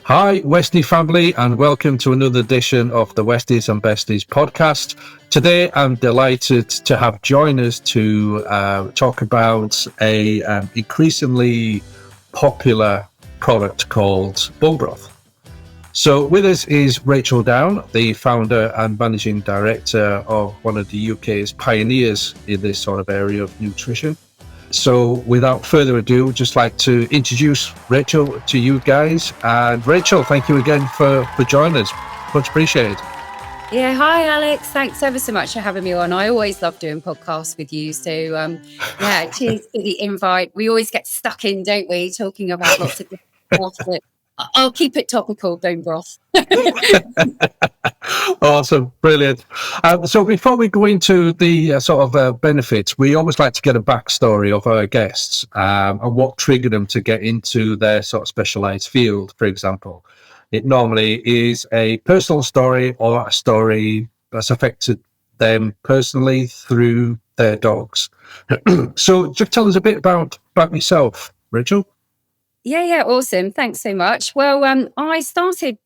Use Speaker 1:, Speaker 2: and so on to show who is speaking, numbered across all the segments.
Speaker 1: Hi, Westie family, and welcome to another edition of the Westies and Besties podcast. Today, I'm delighted to have join us to talk about a increasingly popular product called bone broth. So with us is Rachel Down, the founder and managing director of one of the UK's pioneers in this sort of area of nutrition. So without further ado, just like to introduce Rachel to you guys. And Rachel, thank you again for joining us. Much appreciated.
Speaker 2: Yeah, hi Alex. Thanks ever so much for having me on. I always love doing podcasts with you. So cheers for the invite. We always get stuck in, don't we, talking about lots of different stuff, but I'll keep it topical, bone broth.
Speaker 1: Awesome, brilliant. So before we go into the benefits, we always like to get a backstory of our guests and what triggered them to get into their sort of specialized field, for example. It normally is a personal story or a story that's affected them personally through their dogs. So just tell us a bit about yourself, Rachel.
Speaker 2: Yeah, awesome. Thanks so much. Well, I started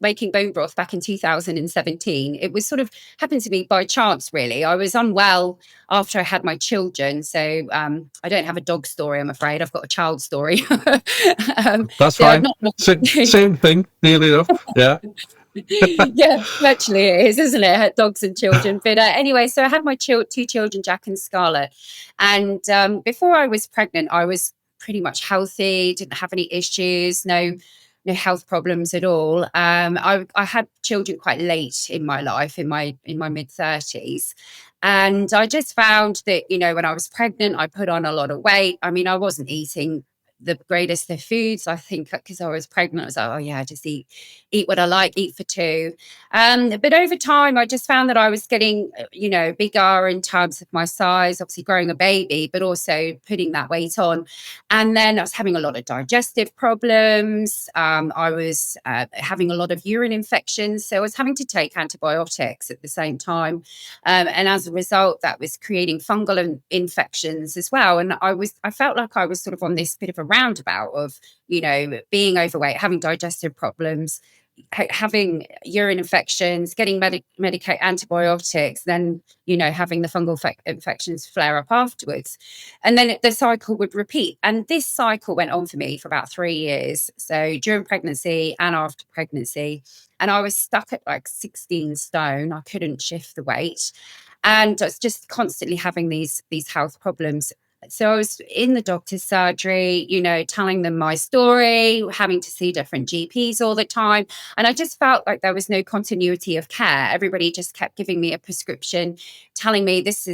Speaker 2: making bone broth back in 2017. It was sort of happened to me by chance, really. I was unwell after I had my children. So I don't have a dog story, I'm afraid. I've got a child story.
Speaker 1: That's
Speaker 2: so
Speaker 1: fine. Same thing, nearly enough. Yeah.
Speaker 2: Yeah, actually it is, isn't it? Dogs and children. But anyway, so I had my two children, Jack and Scarlett. And before I was pregnant, I was pretty much healthy, didn't have any issues, no health problems at all. I had children quite late in my life, in my mid-30s. And I just found that, when I was pregnant, I put on a lot of weight. I mean, I wasn't eating the greatest of foods. I think because I was pregnant, I was like, oh yeah, just eat what I like, eat for two. But over time, I just found that I was getting, bigger in terms of my size, obviously growing a baby, but also putting that weight on. And then I was having a lot of digestive problems. I was having a lot of urine infections. So I was having to take antibiotics at the same time. And as a result, that was creating fungal infections as well. And I felt like I was sort of on this bit of a roundabout of, being overweight, having digestive problems, having urine infections, getting antibiotics, then, having the fungal infections flare up afterwards. And then the cycle would repeat. And this cycle went on for me for about 3 years. So during pregnancy and after pregnancy. And I was stuck at like 16 stone. I couldn't shift the weight. And I was just constantly having these health problems. So I was in the doctor's surgery, telling them my story, having to see different GPs all the time. And I just felt like there was no continuity of care. Everybody just kept giving me a prescription, telling me this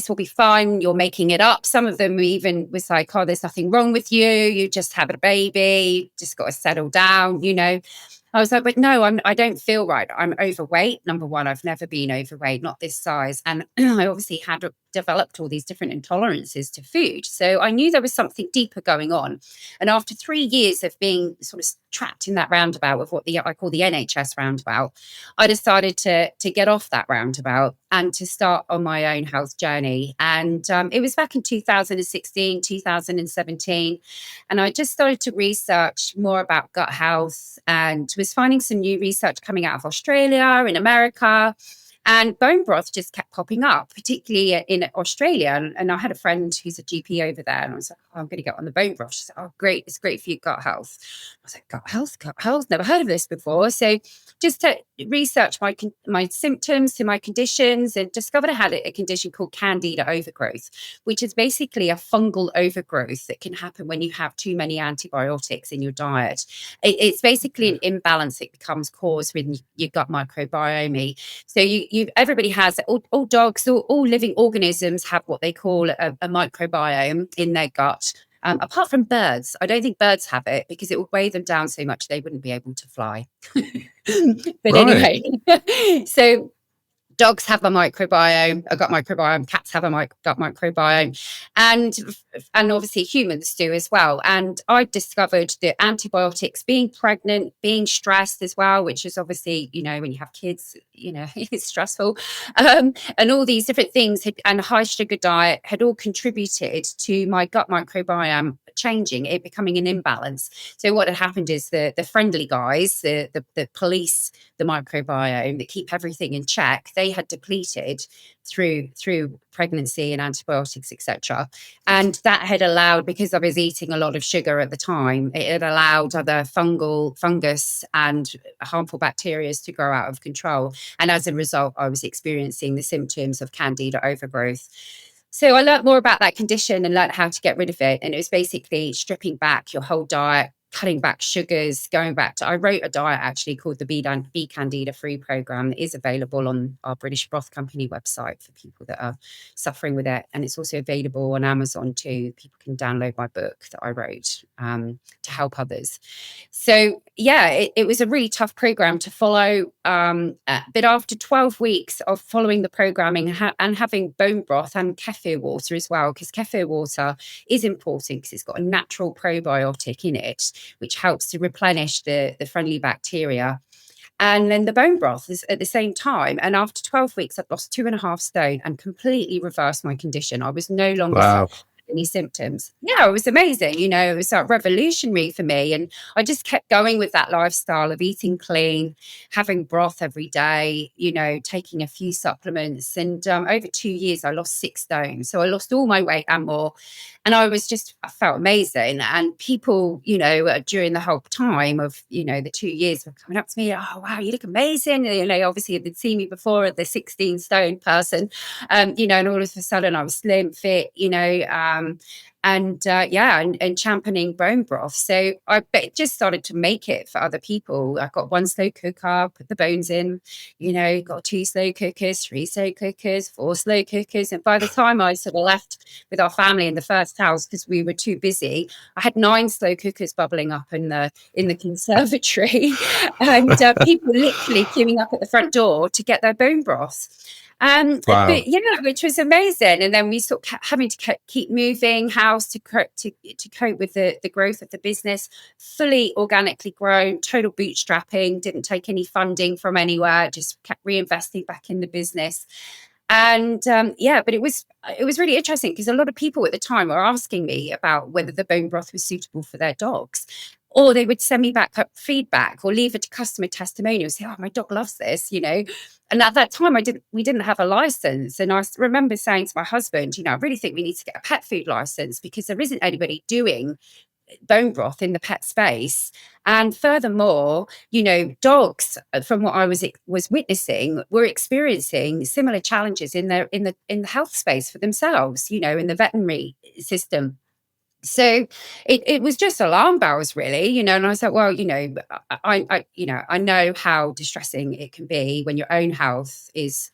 Speaker 2: will be fine. You're making it up. Some of them even was like, oh, there's nothing wrong with you. You just had a baby. You just got to settle down, I was like, but no, I don't feel right. I'm overweight. Number one, I've never been overweight, not this size. And I obviously had developed all these different intolerances to food. So I knew there was something deeper going on. And after 3 years of being sort of trapped in that roundabout of what I call the NHS roundabout, I decided to get off that roundabout and to start on my own health journey. And it was back in 2016, 2017. And I just started to research more about gut health and was finding some new research coming out of Australia, in America. And bone broth just kept popping up, particularly in Australia. And I had a friend who's a GP over there. And I was like, oh, I'm going to get on the bone broth. She said, oh, great. It's great for your gut health. I was like, gut health? Never heard of this before. So just to research my symptoms to my conditions and discovered I had a condition called candida overgrowth, which is basically a fungal overgrowth that can happen when you have too many antibiotics in your diet. It's basically an imbalance that becomes caused with your gut microbiome. So everybody has, all dogs, all living organisms have what they call a microbiome in their gut. Apart from birds, I don't think birds have it because it would weigh them down so much they wouldn't be able to fly. But
Speaker 1: Right.
Speaker 2: anyway, so Dogs have a microbiome, a gut microbiome. Cats have a gut microbiome, and obviously humans do as well. And I discovered that antibiotics, being pregnant, being stressed as well, which is obviously, when you have kids, it's stressful, and all these different things and a high sugar diet had all contributed to my gut microbiome changing, it becoming an imbalance. So what had happened is the friendly guys, the police, the microbiome that keep everything in check, they had depleted through pregnancy and antibiotics, etc. And that had allowed, because I was eating a lot of sugar at the time, it had allowed other fungus and harmful bacteria to grow out of control. And as a result, I was experiencing the symptoms of candida overgrowth. So I learned more about that condition and learned how to get rid of it. And it was basically stripping back your whole diet, cutting back sugars, going back to, I wrote a diet actually called the Be Candida Free program that is available on our British Broth Company website for people that are suffering with it. And it's also available on Amazon too. People can download my book that I wrote to help others. So yeah, it was a really tough program to follow. But after 12 weeks of following the programming and having bone broth and kefir water as well, because kefir water is important because it's got a natural probiotic in it, which helps to replenish the friendly bacteria. And then the bone broth is at the same time. And after 12 weeks, I'd lost 2.5 stone and completely reversed my condition. I was no longer any symptoms. Yeah, it was amazing. It was revolutionary for me. And I just kept going with that lifestyle of eating clean, having broth every day, taking a few supplements. And over 2 years, I lost 6 stone. So I lost all my weight and more. And I felt amazing. And people, during the whole time of, the 2 years were coming up to me, oh, wow, you look amazing. Obviously they'd seen me before as the 16 stone person, and all of a sudden I was slim, fit, and championing bone broth. So I just started to make it for other people. I got 1 slow cooker, put the bones in, got 2 slow cookers, 3 slow cookers, 4 slow cookers. And by the time I sort of left with our family in the first house, because we were too busy, I had 9 slow cookers bubbling up in the conservatory and people literally queuing up at the front door to get their bone broth.
Speaker 1: Wow.
Speaker 2: But which was amazing. And then we sort of kept having to keep moving house to cope with the growth of the business. Fully organically grown, total bootstrapping, didn't take any funding from anywhere, just kept reinvesting back in the business. And but it was really interesting because a lot of people at the time were asking me about whether the bone broth was suitable for their dogs. Or they would send me back up feedback or leave a customer testimonial, say, oh, my dog loves this, And at that time, we didn't have a license. And I remember saying to my husband, I really think we need to get a pet food license because there isn't anybody doing bone broth in the pet space. And furthermore, dogs, from what I was witnessing, were experiencing similar challenges in the health space for themselves, in the veterinary system. So it was just alarm bells, really, And I said, well, I know how distressing it can be when your own health is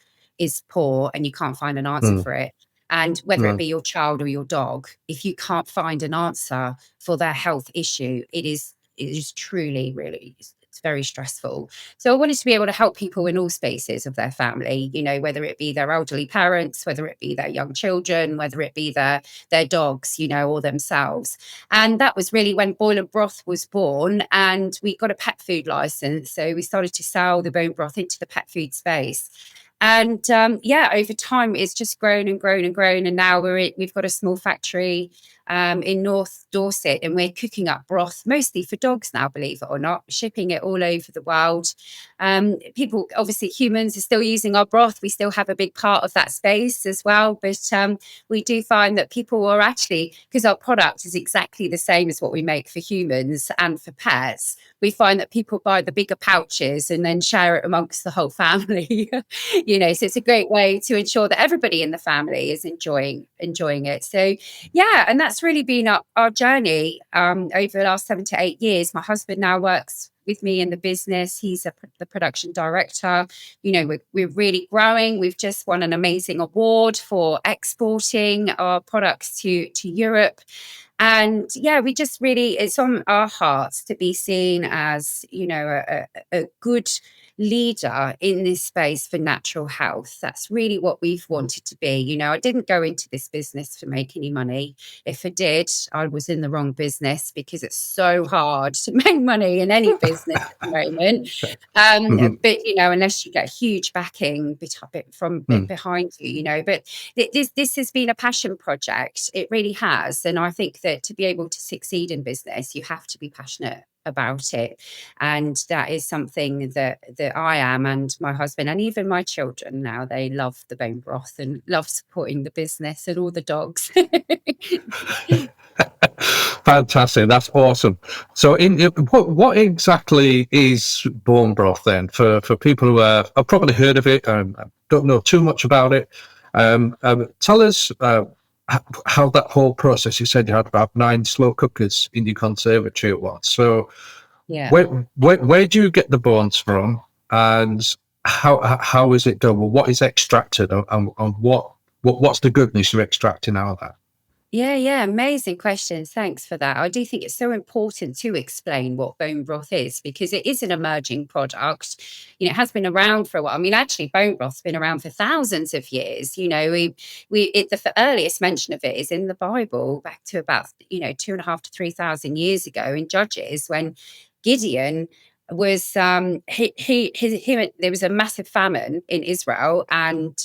Speaker 2: poor and you can't find an answer for it. And whether it be your child or your dog, if you can't find an answer for their health issue, it is truly, really, it's very stressful. So I wanted to be able to help people in all spaces of their family, whether it be their elderly parents, whether it be their young children, whether it be their dogs, or themselves. And that was really when Boil & Broth was born, and we got a pet food license. So we started to sell the bone broth into the pet food space. And over time, it's just grown and grown and grown. And now we've got a small factory in North Dorset, and we're cooking up broth mostly for dogs now, believe it or not, shipping it all over the world. People, obviously humans, are still using our broth. We still have a big part of that space as well. But we do find that people are actually, because our product is exactly the same as what we make for humans and for pets, we find that people buy the bigger pouches and then share it amongst the whole family. So it's a great way to ensure that everybody in the family is enjoying it. So yeah, and that's really been our journey over the last 7 to 8 years. My husband now works with me in the business. He's the production director. We're really growing. We've just won an amazing award for exporting our products to Europe. And yeah, we just really, it's on our hearts to be seen as, a good leader in this space for natural health. That's really what we've wanted to be. I didn't go into this business to make any money. If I did, I was in the wrong business, because it's so hard to make money in any business at the moment.
Speaker 1: Mhm.
Speaker 2: But unless you get huge backing from behind you, but this has been a passion project. It really has. And I think that to be able to succeed in business, you have to be passionate about it. And that is something that I am, and my husband, and even my children now, they love the bone broth and love supporting the business and all the dogs.
Speaker 1: Fantastic. That's awesome. So, what exactly is bone broth then? For people who have probably heard of it, don't know too much about it. Tell us how that whole process. You said you had about 9 slow cookers in your conservatory at once. So,
Speaker 2: Yeah.
Speaker 1: where do you get the bones from, and how is it done? Well, what is extracted, and what's the goodness you're extracting out of that?
Speaker 2: Yeah, amazing questions. Thanks for that. I do think it's so important to explain what bone broth is, because it is an emerging product. It has been around for a while. I mean, actually, bone broth's been around for thousands of years. The earliest mention of it is in the Bible, back to about 2.5 to 3,000 years ago in Judges, when Gideon was there was a massive famine in Israel, and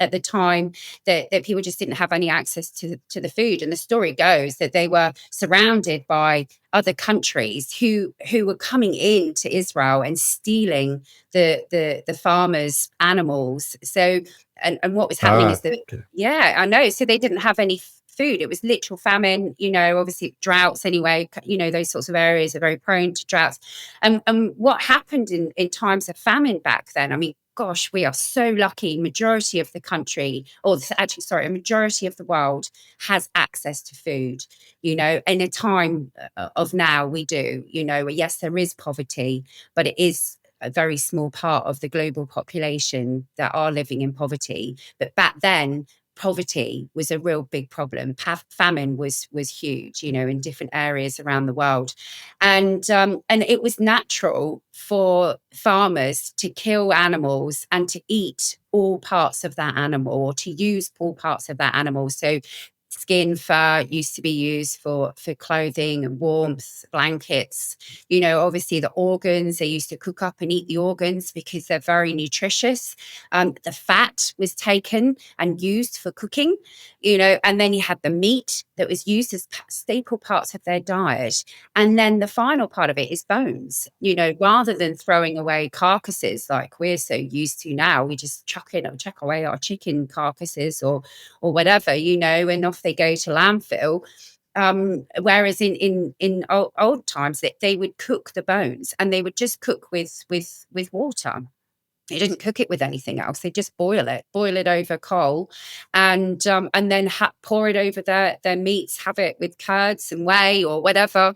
Speaker 2: at the time that people just didn't have any access to the food. And the story goes that they were surrounded by other countries who were coming into Israel and stealing the farmers' animals. So and what was happening is that,
Speaker 1: Okay.
Speaker 2: yeah, I know. So they didn't have any food. It was literal famine, obviously droughts anyway. Those sorts of areas are very prone to droughts. And what happened in times of famine back then, I mean, gosh, we are so lucky. Majority of the country, or actually, sorry, a majority of the world has access to food. In a time of now, we do. Yes, there is poverty, but it is a very small part of the global population that are living in poverty. But back then, poverty was a real big problem. Famine was huge, in different areas around the world. And it was natural for farmers to kill animals and to eat all parts of that animal, or to use all parts of that animal. So skin, fur used to be used for clothing and warmth, blankets. Obviously the organs, they used to cook up and eat the organs because they're very nutritious. The fat was taken and used for cooking, and then you had the meat that was used as staple parts of their diet. And then the final part of it is bones. Rather than throwing away carcasses like we're so used to now, we just chuck away our chicken carcasses or whatever, and off they go to landfill. Whereas in old times, they would cook the bones, and they would just cook with water. They didn't cook it with anything else. They just boil it over coal, and then pour it over their meats. Have it with curds and whey or whatever,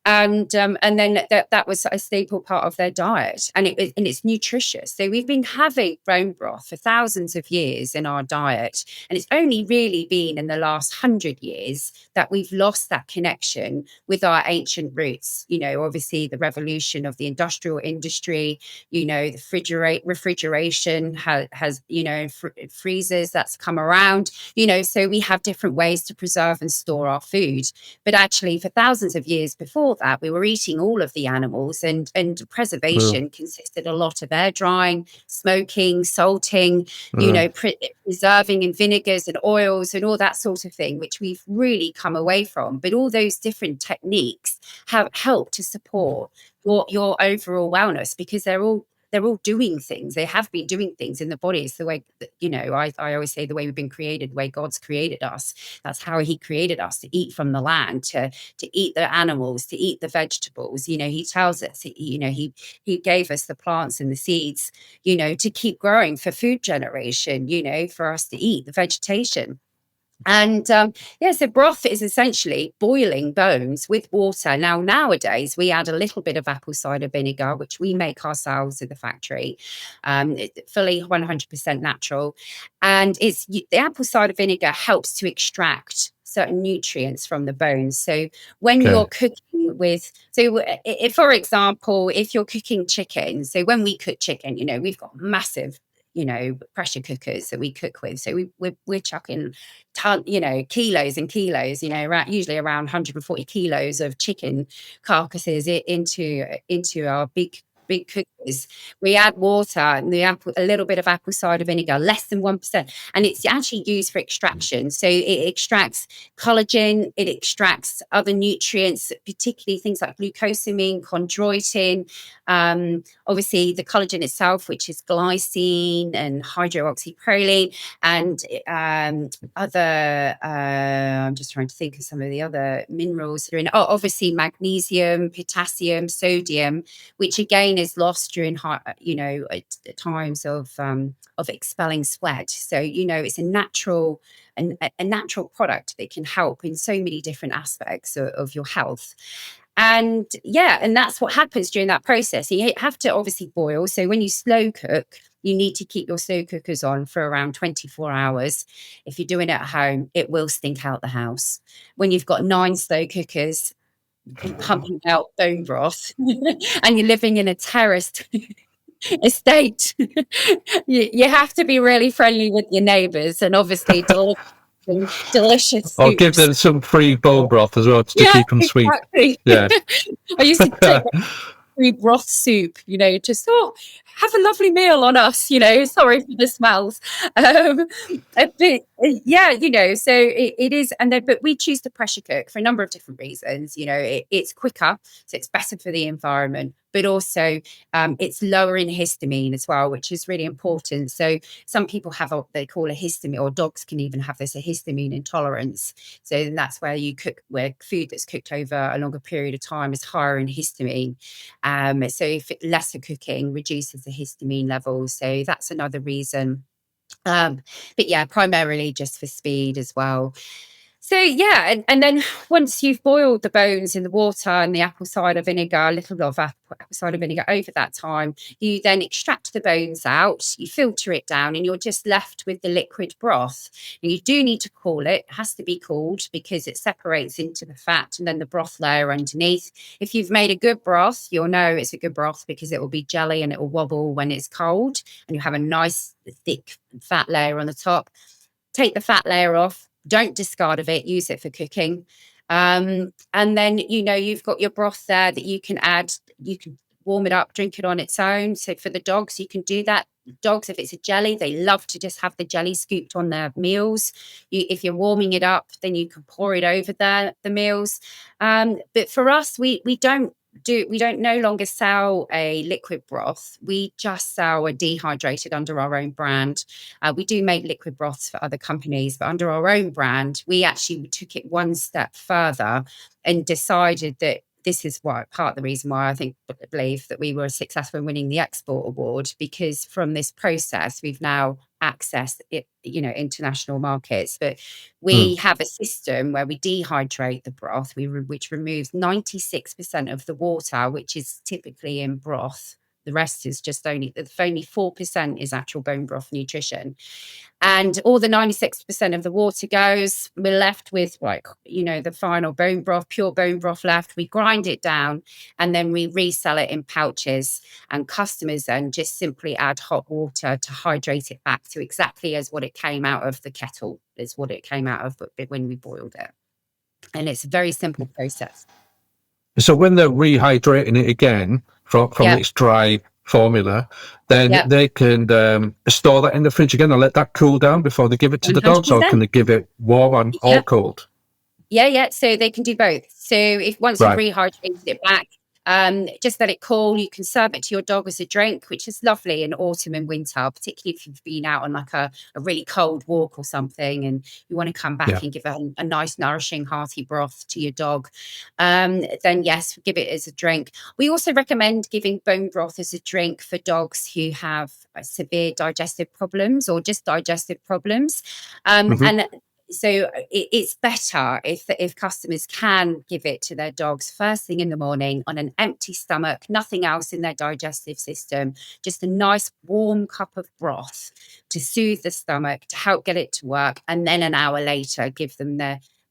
Speaker 2: and then that was a staple part of their diet, and it's nutritious. So we've been having bone broth for thousands of years in our diet, and it's only really been in the last 100 years that we've lost that connection with our ancient roots. Obviously the revolution of the industrial industry. The refrigeration has freezers that's come around. So we have different ways to preserve and store our food. But actually, for thousands of years before that, we were eating all of the animals, and preservation consisted a lot of air drying, smoking, salting, preserving in vinegars and oils and all that sort of thing, which we've really come away from. But all those different techniques have helped to support your overall wellness, because they're all doing things. They have been doing things in the body. It's the way that, I always say, the way we've been created, the way God's created us. That's how he created us, to eat from the land, to eat the animals, to eat the vegetables. He tells us, he gave us the plants and the seeds, to keep growing for food generation, for us to eat the vegetation. And so broth is essentially boiling bones with water. Now, nowadays, we add a little bit of apple cider vinegar, which we make ourselves in the factory. It's fully 100% natural. And the apple cider vinegar helps to extract certain nutrients from the bones. So when
Speaker 1: Okay.
Speaker 2: you're cooking with, so if, for example, if you're cooking chicken, so when we cook chicken, you know, we've got massive, you know, pressure cookers that we cook with. So we're chucking kilos and kilos, you know, usually around 140 kilos of chicken carcasses into our big cookers. We add water and a little bit of apple cider vinegar, less than 1%, and it's actually used for extraction. So it extracts collagen, it extracts other nutrients, particularly things like glucosamine, chondroitin, obviously the collagen itself, which is glycine and hydroxyproline, and other, I'm just trying to think of some of the other minerals that are in it. Oh, obviously magnesium, potassium, sodium, which again is lost during at times of expelling sweat. So, you know, it's a natural product that can help in so many different aspects of your health. And that's what happens during that process. You have to obviously boil. So when you slow cook, you need to keep your slow cookers on for around 24 hours. If you're doing it at home, it will stink out the house. When you've got 9 slow cookers pumping out bone broth and you're living in a terraced estate, you have to be really friendly with your neighbours, and obviously delicious
Speaker 1: Or give
Speaker 2: soups.
Speaker 1: them some free bone broth as well to keep them sweet.
Speaker 2: Exactly.
Speaker 1: Yeah.
Speaker 2: I used to take free broth soup, you know, just have a lovely meal on us, you know, sorry for the smells. But yeah, you know, so it is, and then, but we choose to pressure cook for a number of different reasons. You know, it's quicker, so it's better for the environment, but also it's lower in histamine as well, which is really important. So some people have what they call a histamine, or dogs can even have this, a histamine intolerance. So that's where where food that's cooked over a longer period of time is higher in histamine. So if lesser cooking reduces the histamine levels, so that's another reason. But yeah, primarily just for speed as well. So yeah, and then once you've boiled the bones in the water and the apple cider vinegar, a little of apple cider vinegar over that time, you then extract the bones out, you filter it down, and you're just left with the liquid broth. And you do need to cool it. It has to be cooled because it separates into the fat and then the broth layer underneath. If you've made a good broth, you'll know it's a good broth because it will be jelly and it will wobble when it's cold, and you have a nice thick fat layer on the top. Take the fat layer off. Don't discard of it, use it for cooking. And then, you know, you've got your broth there that you can add. You can warm it up, drink it on its own. So for the dogs, you can do that. Dogs, if it's a jelly, they love to just have the jelly scooped on their meals. If you're warming it up, then you can pour it over the meals. But for us, we don't no longer sell a liquid broth. We just sell a dehydrated under our own brand. We do make liquid broths for other companies, but under our own brand, we actually took it one step further and decided that this is part of the reason why I believe that we were successful in winning the export award, because from this process, we've now accessed it, you know, international markets. But we have a system where we dehydrate the broth, which removes 96% of the water, which is typically in broth. The rest is just only 4% is actual bone broth nutrition. And all the 96% of the water goes. We're left with, like, you know, the final bone broth, pure bone broth left. We grind it down and then we resell it in pouches. And customers then just simply add hot water to hydrate it back to exactly as what it came out of the kettle, is what it came out of when we boiled it. And it's a very simple process.
Speaker 1: So when they're rehydrating it again from its dry formula, then they can store that in the fridge again and let that cool down before they give it to the dogs, or can they give it warm or cold?
Speaker 2: Yeah. So they can do both. So if once you've rehydrated it back, just let it cool. You can serve it to your dog as a drink, which is lovely in autumn and winter, particularly if you've been out on like a really cold walk or something and you want to come back and give a nice, nourishing, hearty broth to your dog. Then yes, give it as a drink. We also recommend giving bone broth as a drink for dogs who have severe digestive problems or just digestive problems. And so it's better if customers can give it to their dogs first thing in the morning on an empty stomach, nothing else in their digestive system, just a nice warm cup of broth to soothe the stomach, to help get it to work. And then an hour later, give them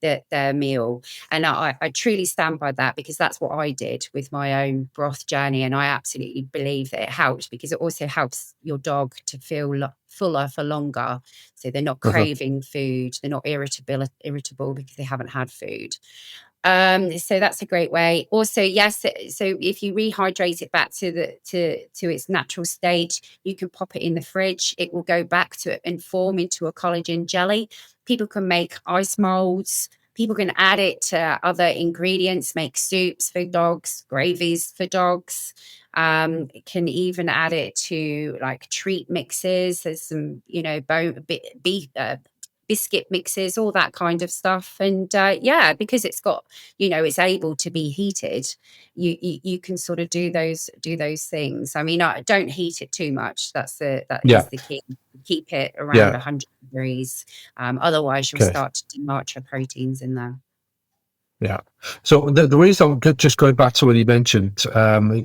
Speaker 2: their meal. And I truly stand by that, because that's what I did with my own broth journey. And I absolutely believe that it helps, because it also helps your dog to feel fuller for longer. So they're not
Speaker 1: Mhm.
Speaker 2: craving food, they're not irritable because they haven't had food. So that's a great way. Also, yes, so if you rehydrate it back to its natural state, you can pop it in the fridge. It will go back to it and form into a collagen jelly. People can make ice molds. People can add it to other ingredients, make soups for dogs, gravies for dogs. Can even add it to like treat mixes. There's some, biscuit mixes, all that kind of stuff. And yeah, because it's got, it's able to be heated, you can sort of do those things. I mean, I don't heat it too much. That
Speaker 1: Yeah.
Speaker 2: is the key. Keep it around
Speaker 1: Yeah.
Speaker 2: 100 degrees. Otherwise you'll
Speaker 1: Okay.
Speaker 2: start to denature your proteins in there.
Speaker 1: Yeah. So the reason I'm just going back to what you mentioned,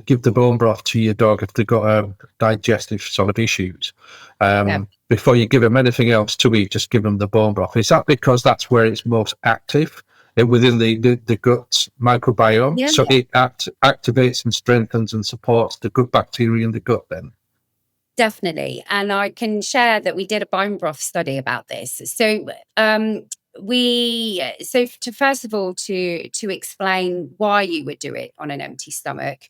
Speaker 1: give the bone broth to your dog if they've got digestive sort of issues.
Speaker 2: Yeah.
Speaker 1: Before you give them anything else to eat, just give them the bone broth. Is that because that's where it's most active within the gut microbiome?
Speaker 2: Yeah.
Speaker 1: So it activates and strengthens and supports the good bacteria in the gut then?
Speaker 2: Definitely. And I can share that we did a bone broth study about this. So to first of all, to explain why you would do it on an empty stomach,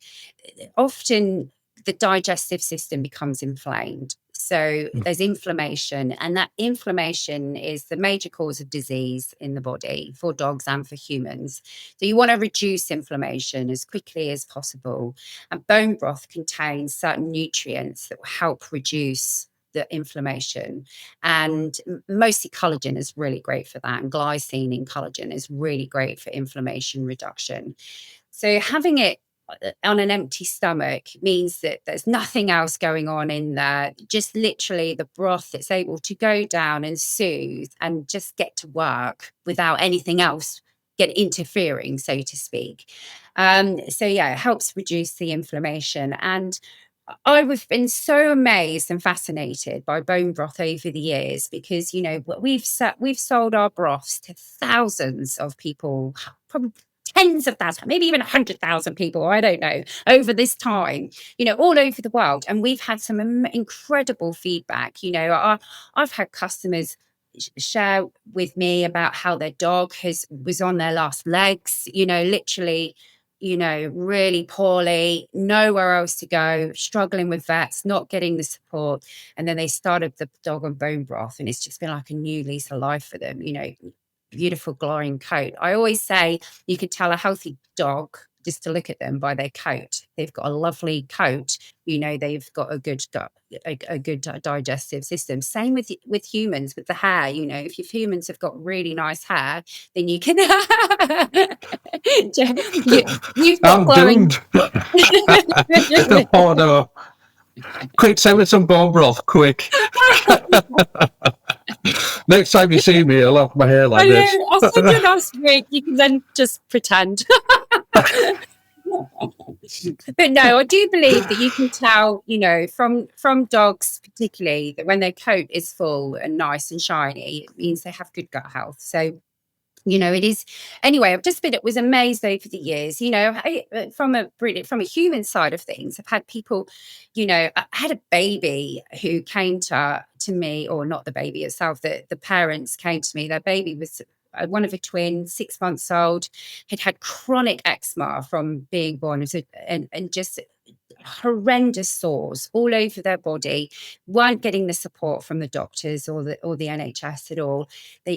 Speaker 2: often the digestive system becomes inflamed. So there's inflammation, and that inflammation is the major cause of disease in the body for dogs and for humans. So you want to reduce inflammation as quickly as possible. And bone broth contains certain nutrients that will help reduce the inflammation. And mostly collagen is really great for that. And glycine in collagen is really great for inflammation reduction. So having it on an empty stomach means that there's nothing else going on in there, just literally the broth that's able to go down and soothe and just get to work without anything else interfering, so to speak. So yeah, it helps reduce the inflammation. And I've been so amazed and fascinated by bone broth over the years, because we've sold our broths to thousands of people, probably tens of thousands, maybe even 100,000 people, I don't know, over this time, all over the world. And we've had some incredible feedback. I've had customers share with me about how their dog was on their last legs, literally, really poorly, nowhere else to go, struggling with vets, not getting the support. And then they started the dog on bone broth, and it's just been like a new lease of life for them, beautiful glowing coat. I always say you could tell a healthy dog just to look at them by their coat. They've got a lovely coat, they've got a good gut, a good digestive system. Same with humans, with the hair. If your humans have got really nice hair, then you can you've got
Speaker 1: I'm
Speaker 2: glowing.
Speaker 1: doomed. Oh no. Quick, send me some bone broth, quick. Next time you see me, I'll have my hair like this.
Speaker 2: I'll send you last week. You can then just pretend. But no, I do believe that you can tell, from dogs particularly, that when their coat is full and nice and shiny, it means they have good gut health. So it is. Anyway, it was amazed over the years, from a human side of things. I've had people, I had a baby who came to me, or not the baby itself, the parents came to me. Their baby was one of a twin, 6 months old, had chronic eczema from being born, and just horrendous sores all over their body, weren't getting the support from the doctors or the NHS at all.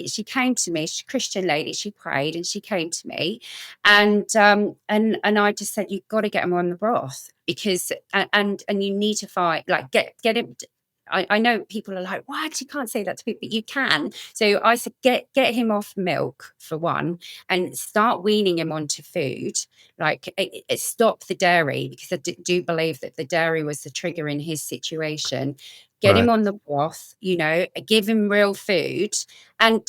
Speaker 2: She came to me, she's a Christian lady, she prayed and she came to me, and I just said, you've got to get him on the broth, because and you need to find, like, get him. I know people are like, what? You can't say that to people, but you can. So I said, get him off milk for one, and start weaning him onto food. Like, stop the dairy, because I do believe that the dairy was the trigger in his situation. get him
Speaker 1: Right.
Speaker 2: on the broth, give him real food. And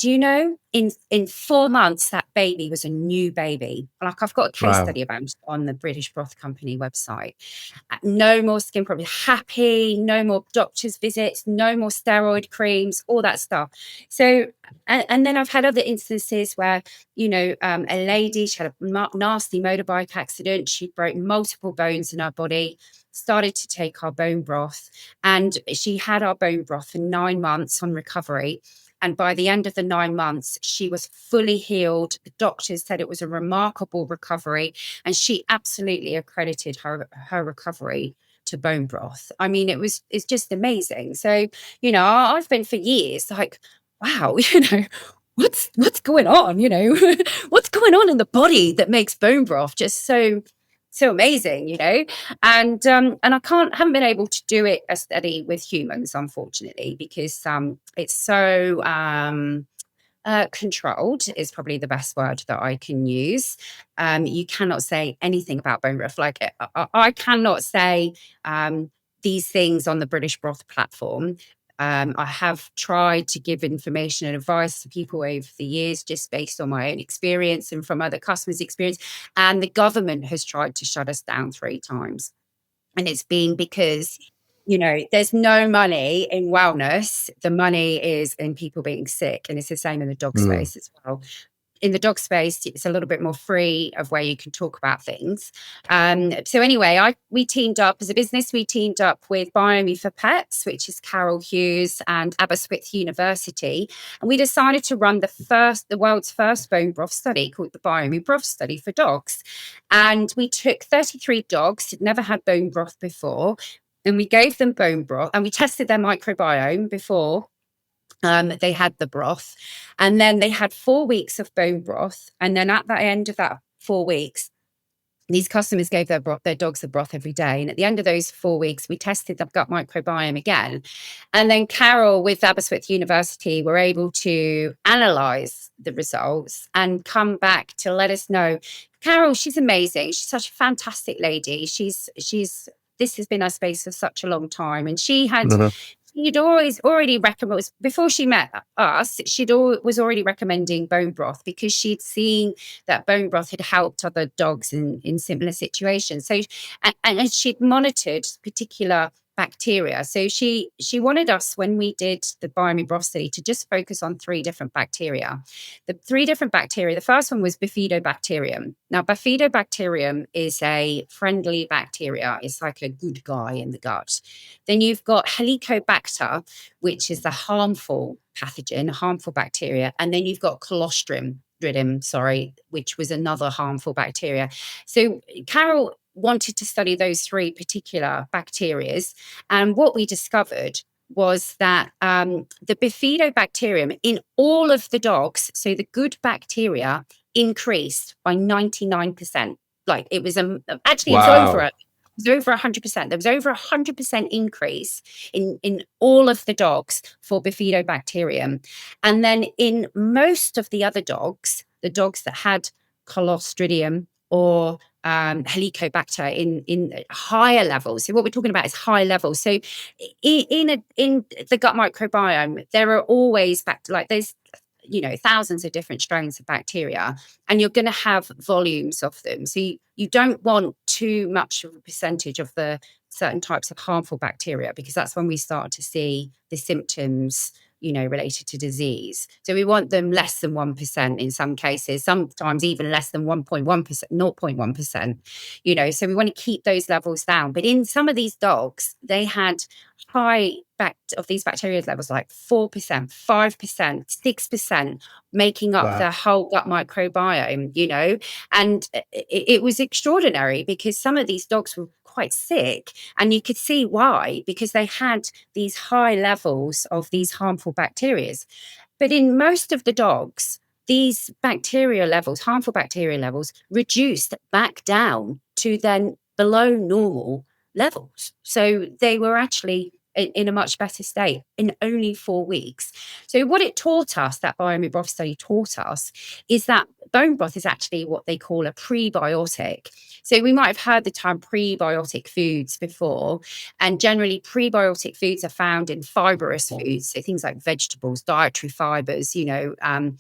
Speaker 2: in 4 months, that baby was a new baby. Like, I've got a case
Speaker 1: Wow.
Speaker 2: study about it on the British Broth Company website. No more skin problems, happy, no more doctor's visits, no more steroid creams, all that stuff. So, and then I've had other instances where, a lady, she had a nasty motorbike accident. She broke multiple bones in her body, started to take our bone broth, and she had our bone broth for 9 months on recovery. And by the end of the 9 months, she was fully healed. The doctors said it was a remarkable recovery, and she absolutely accredited her recovery to bone broth. I mean, it's just amazing. So, I've been for years like, wow, what's going on? What's going on in the body that makes bone broth just so amazing, and I haven't been able to do a study with humans, unfortunately, because it's so controlled is probably the best word that I can use. You cannot say anything about bone broth. Like, I cannot say these things on the British Broth platform. I have tried to give information and advice to people over the years, just based on my own experience and from other customers' experience. And the government has tried to shut us down 3 times. And it's been because, there's no money in wellness. The money is in people being sick. And it's the same in the dog space as well. In the dog space, it's a little bit more free of where you can talk about things. So anyway, we teamed up as a business. We teamed up with Biome for Pets, which is Carol Hughes and Aberystwyth University, and we decided to run the world's first bone broth study called the Biome Broth Study for dogs. And we took 33 dogs who'd never had bone broth before, and we gave them bone broth, and we tested their microbiome before they had the broth, and then they had 4 weeks of bone broth. And then at the end of that 4 weeks, these customers gave their dogs the broth every day. And at the end of those 4 weeks, we tested the gut microbiome again. And then Carol with Aberystwyth University were able to analyze the results and come back to let us know. Carol, she's amazing. She's such a fantastic lady. This has been her space for such a long time. And she'd already recommended, before she met us, was already recommending bone broth because she'd seen that bone broth had helped other dogs in similar situations. So, and she'd monitored particular bacteria. So she wanted us, when we did the Biome Broth Study, to just focus on 3 different bacteria. The 3 different bacteria, the first one was Bifidobacterium. Now, Bifidobacterium is a friendly bacteria. It's like a good guy in the gut. Then you've got Helicobacter, which is the harmful pathogen, harmful bacteria. And then you've got Colostrum, which was another harmful bacteria. So Carol wanted to study those 3 particular bacterias. And what we discovered was that the Bifidobacterium in all of the dogs, so the good bacteria, increased by 99%. Like, it was actually,
Speaker 1: Wow.
Speaker 2: it was over 100%. There was over 100% increase in all of the dogs for Bifidobacterium. And then in most of the other dogs, the dogs that had Clostridium or Helicobacter in higher levels. So what we're talking about is high levels. So in the gut microbiome, there are always there's thousands of different strains of bacteria, and you're going to have volumes of them. So you don't want too much of a percentage of the certain types of harmful bacteria, because that's when we start to see the symptoms related to disease. So we want them less than 1% in some cases, sometimes even less than 1.1%, 0.1%, so we want to keep those levels down. But in some of these dogs, they had high of these bacteria levels, like 4%, 5%, 6%, making up their whole gut microbiome, and it was extraordinary, because some of these dogs were quite sick, and you could see why, because they had these high levels of these harmful bacteria. But in most of the dogs, these harmful bacteria levels, reduced back down to then below normal levels. So they were actually in a much better state in only 4 weeks. So what it taught us, that Biome Broth Study taught us, is that bone broth is actually what they call a prebiotic. So we might have heard the term prebiotic foods before, and generally prebiotic foods are found in fibrous foods, so things like vegetables, dietary fibers, and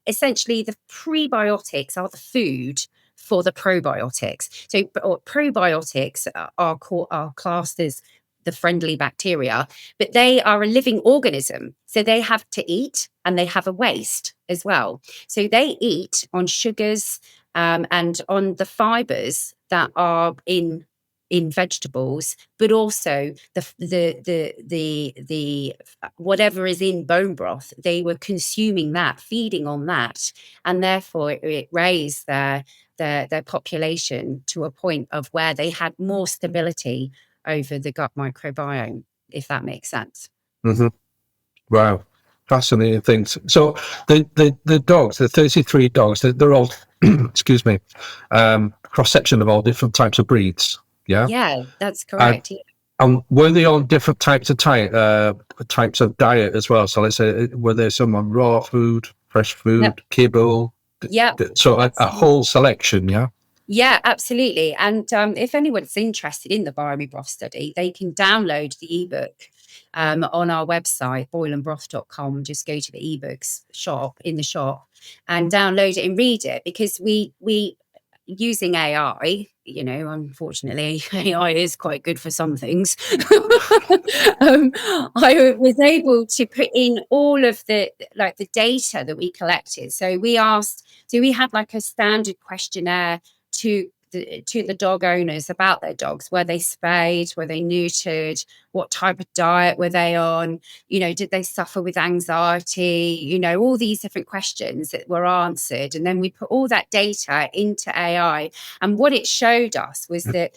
Speaker 2: essentially the prebiotics are the food for the probiotics. So probiotics are classed as the friendly bacteria, but they are a living organism. So they have to eat and they have a waste as well. So they eat on sugars and on the fibers that are in vegetables, but also the whatever is in bone broth, they were consuming that, feeding on that, and therefore it raised their population to a point of where they had more stability over the gut microbiome, if that makes sense.
Speaker 1: Mm-hmm. Wow, fascinating things. So the dogs, the 33 dogs, they're all excuse me, cross section of all different types of breeds.
Speaker 2: Yeah, that's correct.
Speaker 1: And were they on different types of diet as well? So let's say, were there some on raw food, fresh food, kibble?
Speaker 2: Yeah.
Speaker 1: So a whole selection, yeah?
Speaker 2: Yeah, absolutely. And if anyone's interested in the Biome Broth Study, they can download the ebook on our website, boilandbroth.com. Just go to the ebooks shop in the shop and download it and read it, because we using AI, unfortunately, AI is quite good for some things. I was able to put in all of the data that we collected. So we had like a standard questionnaire to the dog owners about their dogs. Were they spayed? Were they neutered? What type of diet were they on? Did they suffer with anxiety? All these different questions that were answered. And then we put all that data into AI. And what it showed us was that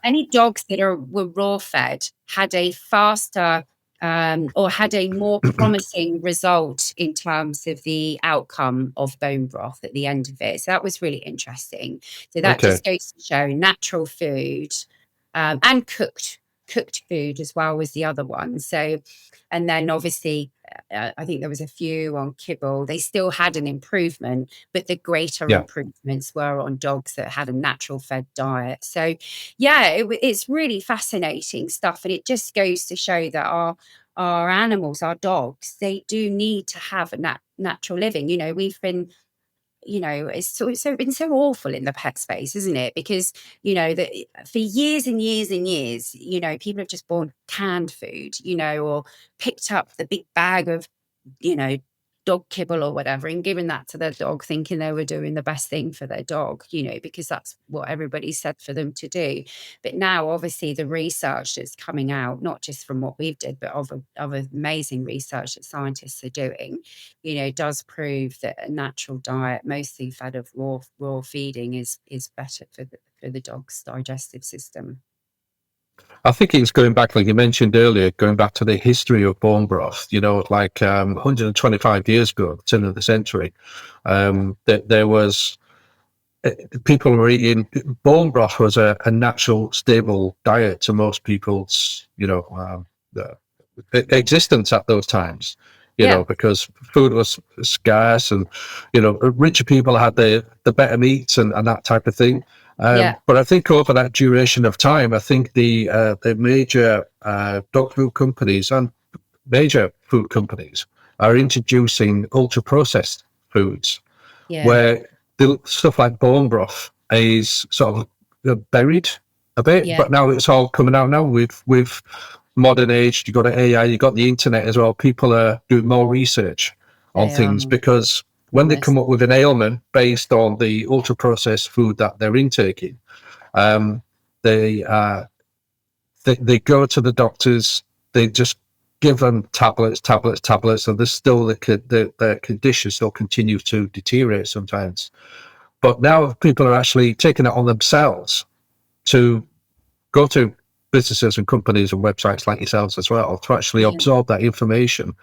Speaker 2: any dogs that were raw fed had a faster or had a more promising result in terms of the outcome of bone broth at the end of it. So that was really interesting. So that just goes to show natural food and cooked food as well was the other one. So, and then obviously, I think there was a few on kibble. They still had an improvement, but the greater improvements were on dogs that had a natural fed diet. So, it's really fascinating stuff, and it just goes to show that our animals, our dogs, they do need to have a natural living. We've been, it's been so awful in the pet space, isn't it? Because, for years and years and years, people have just bought canned food, or picked up the big bag of, dog kibble or whatever and given that to their dog, thinking they were doing the best thing for their dog, because that's what everybody said for them to do. But now, obviously, the research that's coming out, not just from what we've did, but of amazing research that scientists are doing, does prove that a natural diet, mostly fed of raw feeding, is better for the dog's digestive system.
Speaker 1: I think it's going back, like you mentioned earlier, going back to the history of bone broth, like 125 years ago, turn of the century, that there was, people were eating, bone broth was a natural, stable diet to most people's, existence at those times, because food was scarce and, richer people had the better meats and that type of thing. But I think over that duration of time, I think the major dog food companies and major food companies are introducing ultra processed foods, where the stuff like bone broth is sort of buried a bit. But now it's all coming out now with modern age. You got AI, you got the internet as well. People are doing more research on things because when they come up with an ailment based on the ultra processed food that they're intaking, they go to the doctors. They just give them tablets, and there's still the condition still continues to deteriorate sometimes. But now people are actually taking it on themselves to go to businesses and companies and websites like yourselves as well to actually absorb that information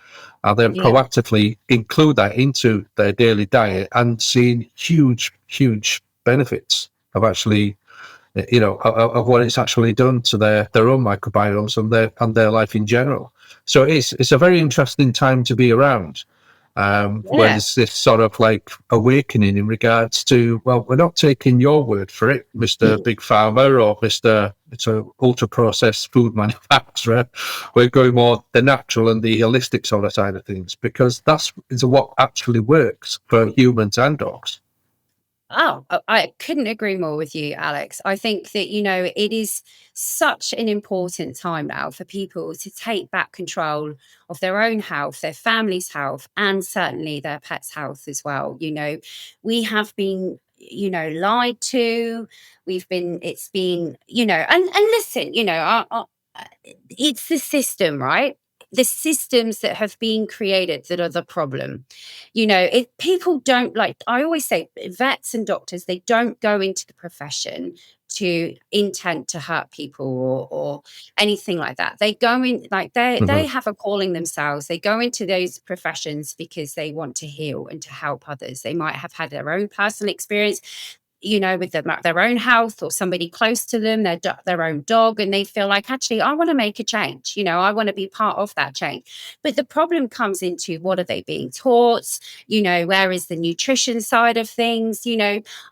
Speaker 1: and then proactively include that into their daily diet and seeing huge benefits of actually of what it's actually done to their own microbiomes and their life in general. So it's a very interesting time to be around. Where
Speaker 2: Yeah.
Speaker 1: there's this sort of like awakening in regards to, well, we're not taking your word for it, Mr. Big Pharma or Mr. It's a ultra processed food manufacturer. We're going more the natural and the holistic sort of side of things, because that's is what actually works for humans and dogs.
Speaker 2: Oh, I couldn't agree more with you, Alex. I think that, it is such an important time now for people to take back control of their own health, their family's health, and certainly their pet's health as well. We have been, lied to. It's been, and listen, it's the system, right? The systems that have been created that are the problem. If people don't, like I always say, vets and doctors, they don't go into the profession to intent to hurt people or anything like that. They go in like they
Speaker 1: Mhm.
Speaker 2: have a calling themselves. They go into those professions because they want to heal and to help others. They might have had their own personal experience, with their own health or somebody close to them, their own dog, and they feel like, actually, I want to make a change. I want to be part of that change. But the problem comes into, what are they being taught? Where is the nutrition side of things?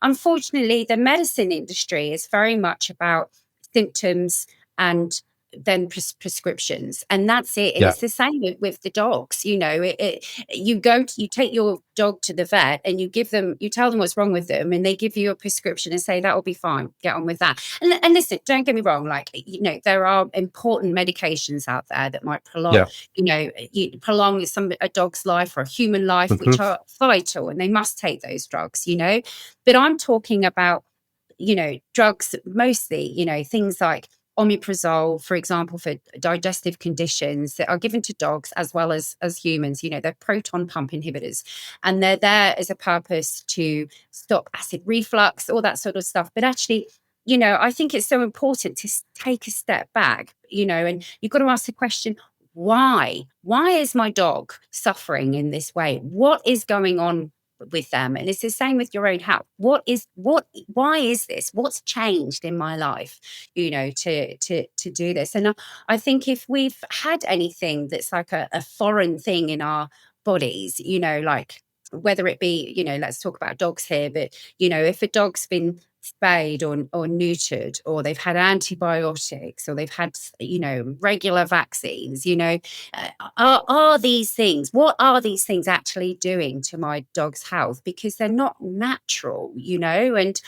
Speaker 2: Unfortunately, the medicine industry is very much about symptoms and then prescriptions, and that's it. And
Speaker 1: Yeah.
Speaker 2: it's the same with the dogs. You take your dog to the vet and you tell them what's wrong with them, and they give you a prescription and say that will be fine, get on with that. And listen, don't get me wrong, like, there are important medications out there that might
Speaker 1: Yeah.
Speaker 2: prolong a dog's life or a human life,
Speaker 1: Mhm.
Speaker 2: which are vital, and they must take those drugs. But I'm talking about, drugs mostly, things like omeprazole, for example, for digestive conditions, that are given to dogs as well as humans. They're proton pump inhibitors, and they're there as a purpose to stop acid reflux, all that sort of stuff. But actually, I think it's so important to take a step back, and you've got to ask the question, why is my dog suffering in this way? What is going on with them? And it's the same with your own health. Why is this? What's changed in my life, to do this? And I think if we've had anything that's like a foreign thing in our bodies, like, whether it be, let's talk about dogs here, but if a dog's been spayed or neutered, or they've had antibiotics, or they've had, regular vaccines, are these things, what are these things actually doing to my dog's health? Because they're not natural, and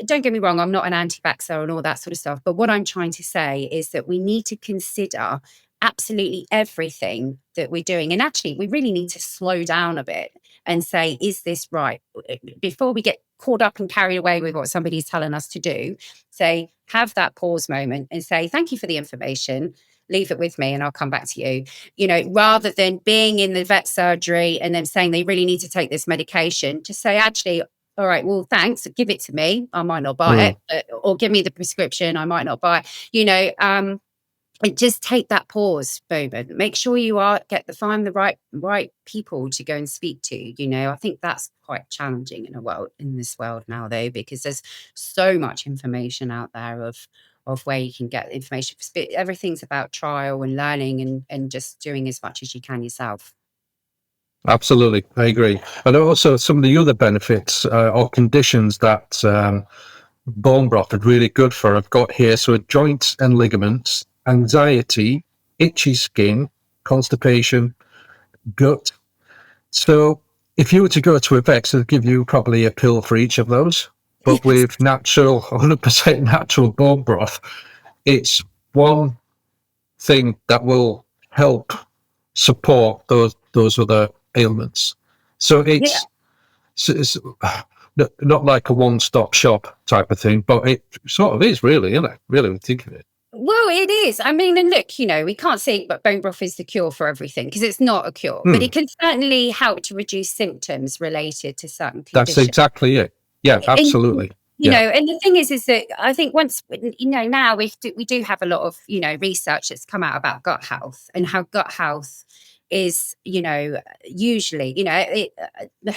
Speaker 2: don't get me wrong, I'm not an anti-vaxxer and all that sort of stuff, but what I'm trying to say is that we need to consider absolutely everything that we're doing, and actually we really need to slow down a bit and say, is this right? Before we get caught up and carried away with what somebody's telling us to do, say, have that pause moment and say, thank you for the information, leave it with me and I'll come back to you. Rather than being in the vet surgery and then saying they really need to take this medication, just say, actually, all right, well, thanks, give it to me, I might not buy it, or give me the prescription, I might not buy it. And just take that pause moment. Make sure you find the right people to go and speak to. I think that's quite challenging in this world now, though, because there's so much information out there of where you can get information. Everything's about trial and learning, and just doing as much as you can yourself.
Speaker 1: Absolutely, I agree. And also some of the other benefits or conditions that bone broth are really good for, I've got here. So joints and ligaments, anxiety, itchy skin, constipation, gut. So if you were to go to a vet, they'll give you probably a pill for each of those. But
Speaker 2: Yes.
Speaker 1: with 100% natural bone broth, it's one thing that will help support those other ailments. So
Speaker 2: Yeah.
Speaker 1: it's not like a one-stop shop type of thing, but it sort of is, really, isn't it? Really, when you think of it.
Speaker 2: Well, it is. I mean, and look, we can't say but bone broth is the cure for everything, because it's not a cure, but
Speaker 1: Hmm.
Speaker 2: it can certainly help to reduce symptoms related to certain
Speaker 1: That's
Speaker 2: conditions.
Speaker 1: exactly it. Yeah,
Speaker 2: And
Speaker 1: absolutely. Yeah.
Speaker 2: and the thing is that I think once, now we do have a lot of, research that's come out about gut health, and how gut health is, usually, the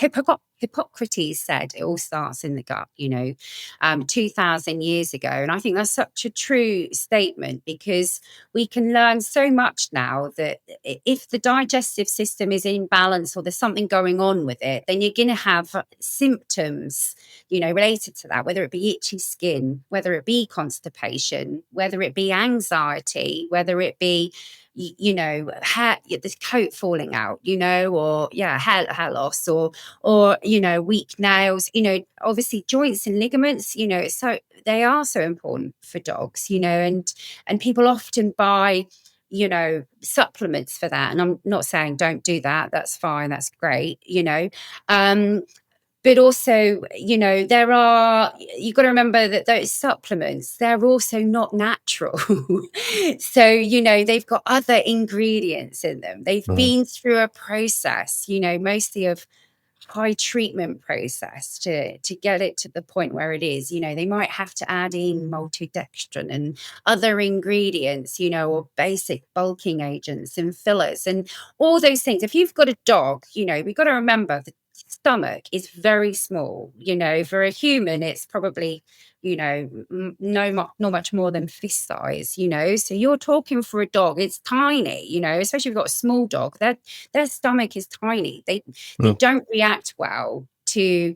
Speaker 2: Hippocrates said it all starts in the gut, 2,000 years ago. And I think that's such a true statement, because we can learn so much now that if the digestive system is in balance or there's something going on with it, then you're going to have symptoms, related to that, whether it be itchy skin, whether it be constipation, whether it be anxiety, whether it be hair, this coat falling out, or hair loss, or weak nails, obviously joints and ligaments, so they are so important for dogs, and people often buy supplements for that. And I'm not saying don't do that, that's fine, that's great, but also, you've got to remember that those supplements, they're also not natural. So, they've got other ingredients in them. They've been through a process, mostly of high treatment process to get it to the point where it is. They might have to add in maltodextrin and other ingredients, or basic bulking agents and fillers and all those things. If you've got a dog, we've got to remember the stomach is very small. For a human, it's probably not much more than fist size. So you're talking for a dog, it's tiny. Especially if you've got a small dog, their stomach is tiny. They don't react well to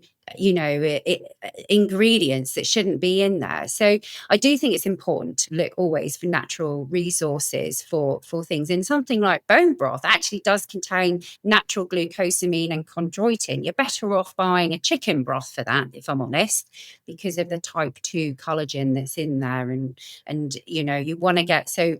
Speaker 2: ingredients that shouldn't be in there. So I do think it's important to look always for natural resources for things. And something like bone broth actually does contain natural glucosamine and chondroitin. You're better off buying a chicken broth for that, if I'm honest, because of the type 2 collagen that's in there. And you want to get, so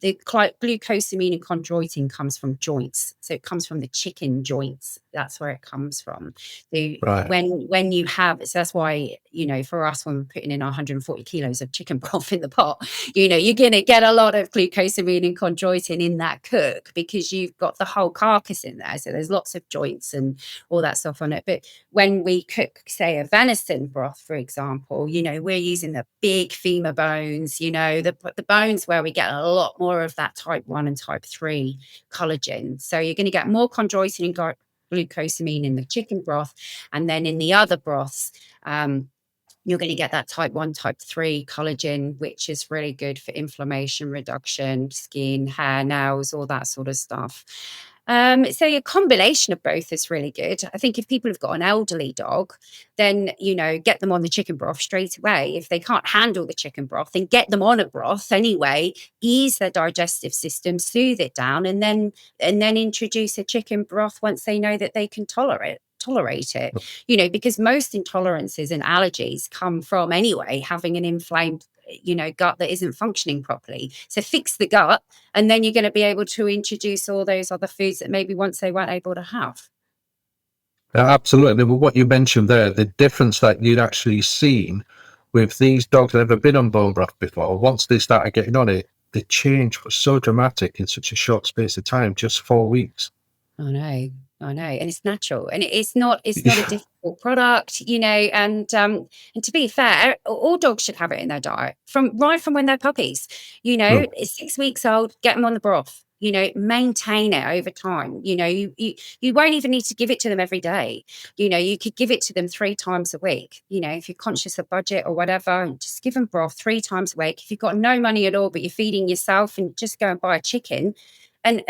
Speaker 2: the glucosamine and chondroitin comes from joints, so it comes from the chicken joints. That's where it comes from.
Speaker 1: Right.
Speaker 2: When you have, so that's why for us, when we're putting in 140 kilos of chicken broth in the pot, you're going to get a lot of glucosamine and chondroitin in that cook, because you've got the whole carcass in there, so there's lots of joints and all that stuff on it. But when we cook, say, a venison broth, for example, we're using the big femur bones, the bones where we get a lot more of that type 1 and type 3 collagen. So you're going to get more chondroitin and glucosamine in the chicken broth, and then in the other broths, you're going to get that type 1, type 3 collagen, which is really good for inflammation reduction, skin, hair, nails, all that sort of stuff. So a combination of both is really good. I think if people have got an elderly dog, then, get them on the chicken broth straight away. If they can't handle the chicken broth, then get them on a broth anyway, ease their digestive system, soothe it down, and then introduce a chicken broth once they know that they can tolerate it, because most intolerances and allergies come from anyway having an inflamed gut that isn't functioning properly. So fix the gut, and then you're going to be able to introduce all those other foods that maybe once they weren't able to have.
Speaker 1: Absolutely. What you mentioned there, the difference that you'd actually seen with these dogs that have never been on bone broth before, once they started getting on it, the change was so dramatic in such a short space of time, just 4 weeks.
Speaker 2: I know, and it's natural, and it's not a difficult product, and to be fair, all dogs should have it in their diet right from when they're puppies. It's 6 weeks old, get them on the broth. Maintain it over time. You won't even need to give it to them every day. You could give it to them 3 times a week. If you're conscious of budget or whatever, just give them broth 3 times a week. If you've got no money at all, but you're feeding yourself, and just go and buy a chicken and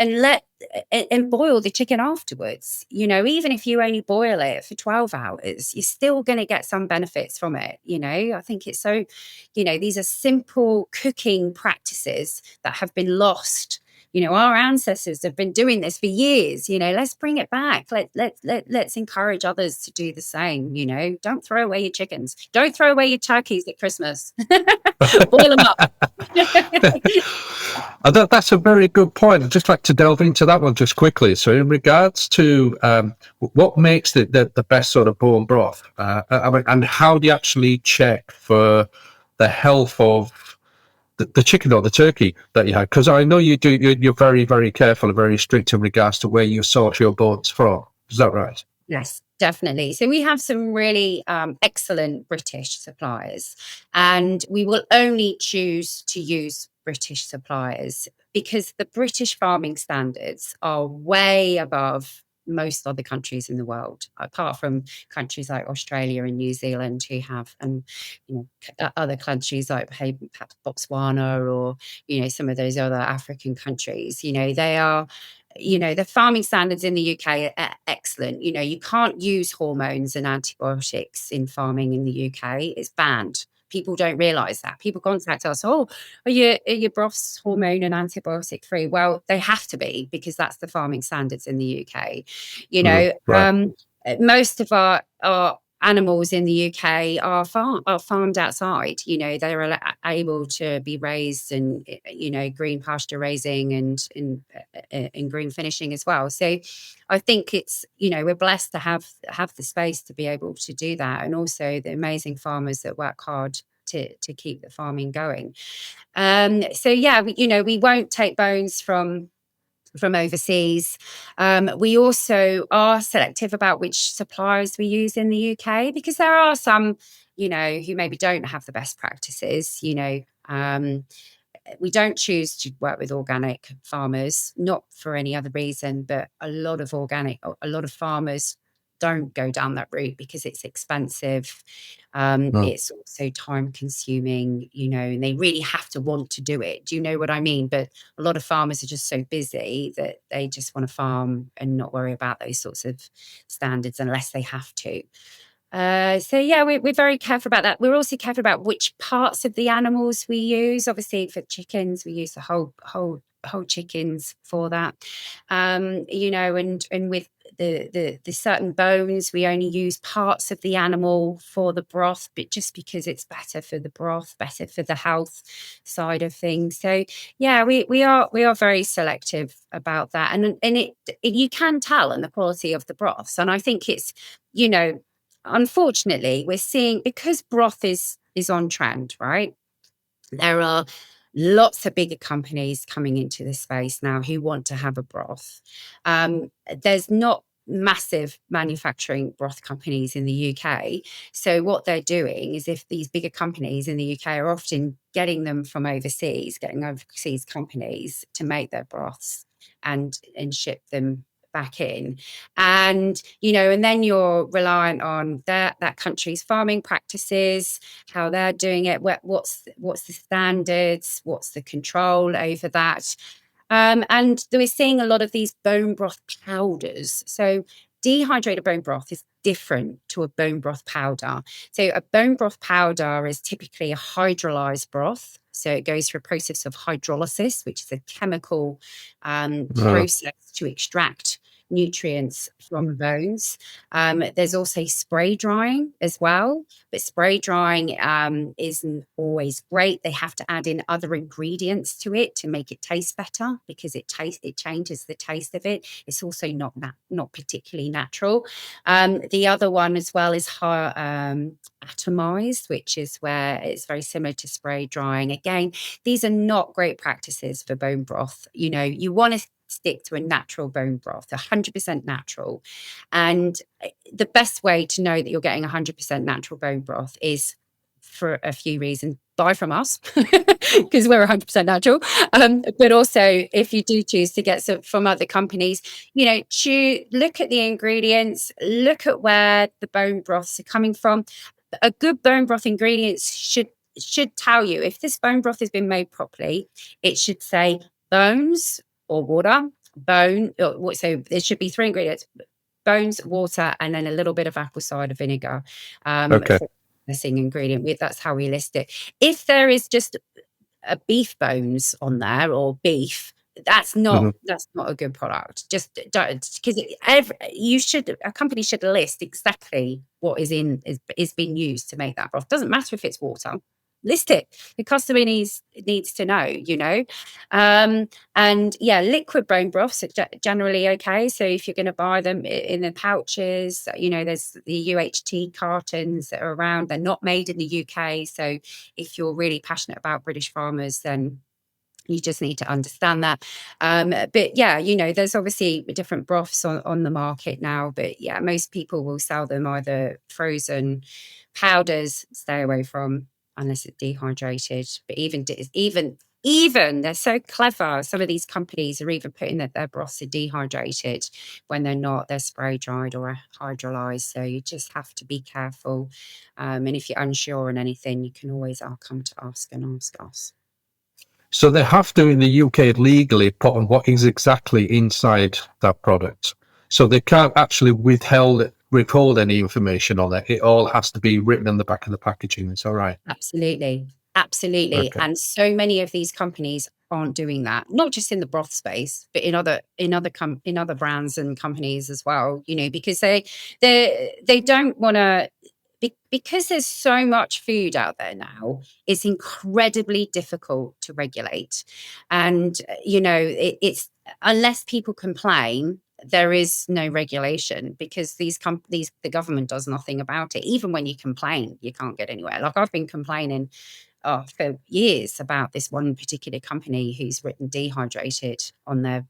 Speaker 2: boil the chicken afterwards. Even if you only boil it for 12 hours, you're still going to get some benefits from it. I think it's so, these are simple cooking practices that have been lost. Our ancestors have been doing this for years. Let's bring it back. Let's encourage others to do the same. Don't throw away your chickens. Don't throw away your turkeys at Christmas. Boil them up.
Speaker 1: That's a very good point. I'd just like to delve into that one just quickly. So in regards to what makes the best sort of bone broth, and how do you actually check for the health of the chicken or the turkey that you had? Because I know you're very, very careful and very strict in regards to where you source your bones from. Is that right?
Speaker 2: Yes, definitely. So we have some really excellent British suppliers, and we will only choose to use British suppliers because the British farming standards are way above most other countries in the world, apart from countries like Australia and New Zealand who have, and other countries like perhaps Botswana or some of those other African countries. They are, the farming standards in the UK are excellent. You can't use hormones and antibiotics in farming in the UK. It's banned. People don't realise that. People contact us, oh, are your broths hormone and antibiotic free? Well, they have to be, because that's the farming standards in the UK.
Speaker 1: Right.
Speaker 2: Most of our animals in the UK are farmed outside. They're able to be raised and green pasture raising and in green finishing as well. So I think it's we're blessed to have the space to be able to do that, and also the amazing farmers that work hard to keep the farming going. So yeah, we won't take bones from overseas. We also are selective about which suppliers we use in the UK, because there are some, who maybe don't have the best practices. We don't choose to work with organic farmers, not for any other reason, but a lot of farmers don't go down that route because it's expensive. It's also time consuming, and they really have to want to do it. Do you know what I mean? But a lot of farmers are just so busy that they just want to farm and not worry about those sorts of standards unless they have to. So yeah, we're very careful about that. We're also careful about which parts of the animals we use. Obviously, for chickens, we use the whole chickens for that. And with the certain bones, we only use parts of the animal for the broth, but just because it's better for the broth, better for the health side of things. So yeah, we are very selective about that, and you can tell in the quality of the broths. And I think it's unfortunately, we're seeing, because broth is on trend, right? There are lots of bigger companies coming into this space now who want to have a broth. There's not massive manufacturing broth companies in the UK. So what they're doing is, if these bigger companies in the UK are often getting them from overseas, getting overseas companies to make their broths and ship them back in, and and then you're reliant on that country's farming practices, how they're doing it, what's the standards, what's the control over that. And we're seeing a lot of these bone broth powders. So dehydrated bone broth is different to a bone broth powder. So a bone broth powder is typically a hydrolyzed broth. So it goes through a process of hydrolysis, which is a chemical process to extract nutrients from bones. There's also spray drying as well, but spray drying isn't always great. They have to add in other ingredients to it to make it taste better, because it changes the taste of it. It's also not particularly natural. The other one as well is atomized, which is where it's very similar to spray drying. Again, these are not great practices for bone broth. You want to stick to a natural bone broth, 100% natural. And the best way to know that you're getting 100% natural bone broth is, for a few reasons: buy from us, because we're 100% natural. But also, if you do choose to get some from other companies, look at the ingredients, look at where the bone broths are coming from. A good bone broth ingredients should tell you, if this bone broth has been made properly, it should say bones or water, so there should be 3 ingredients: bones, water, and then a little bit of apple cider vinegar.
Speaker 1: Okay.
Speaker 2: For missing ingredient. That's how we list it. If there is just a beef bones on there, or beef, that's not a good product. Just don't, because a company should list exactly what is being used to make that broth. Doesn't matter if it's water. List it. The customer needs to know, and yeah, liquid bone broths are generally okay. So if you're going to buy them in the pouches, there's the UHT cartons that are around. They're not made in the UK. So if you're really passionate about British farmers, then you just need to understand that. But yeah, there's obviously different broths on the market now. But yeah, most people will sell them either frozen. Powders, stay away from, unless it's dehydrated. But even even they're so clever. Some of these companies are even putting that their broths are dehydrated when they're not. They're spray dried or hydrolyzed. So you just have to be careful. And if you're unsure on anything, you can always come to us and ask us.
Speaker 1: So they have to, in the UK, legally put on what is exactly inside that product. So they can't actually withhold any information on it. It all has to be written on the back of the packaging. It's all right.
Speaker 2: Absolutely. Absolutely.
Speaker 1: Okay.
Speaker 2: And so many of these companies aren't doing that, not just in the broth space, but in other brands and companies as well, because they don't want to, because there's so much food out there now. It's incredibly difficult to regulate. And it's unless people complain, there is no regulation, because these companies, the government does nothing about it. Even when you complain, you can't get anywhere. Like, I've been complaining for years about this one particular company who's written dehydrated on their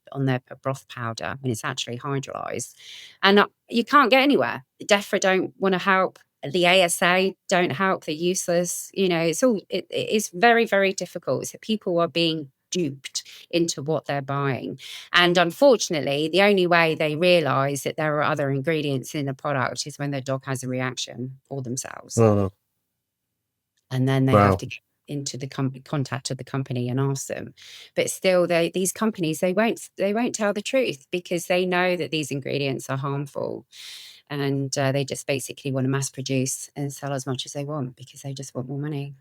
Speaker 2: broth powder when it's actually hydrolyzed, and you can't get anywhere. The DEFRA don't want to help. The ASA don't help. They're useless. It's very, very difficult. So people are being duped into what they're buying. And unfortunately, the only way they realize that there are other ingredients in the product is when their dog has a reaction or themselves.
Speaker 1: Oh,
Speaker 2: And then they
Speaker 1: wow.
Speaker 2: have to get into the contact of the company and ask them. But still, these companies, they won't tell the truth, because they know that these ingredients are harmful. And they just basically want to mass produce and sell as much as they want, because they just want more money.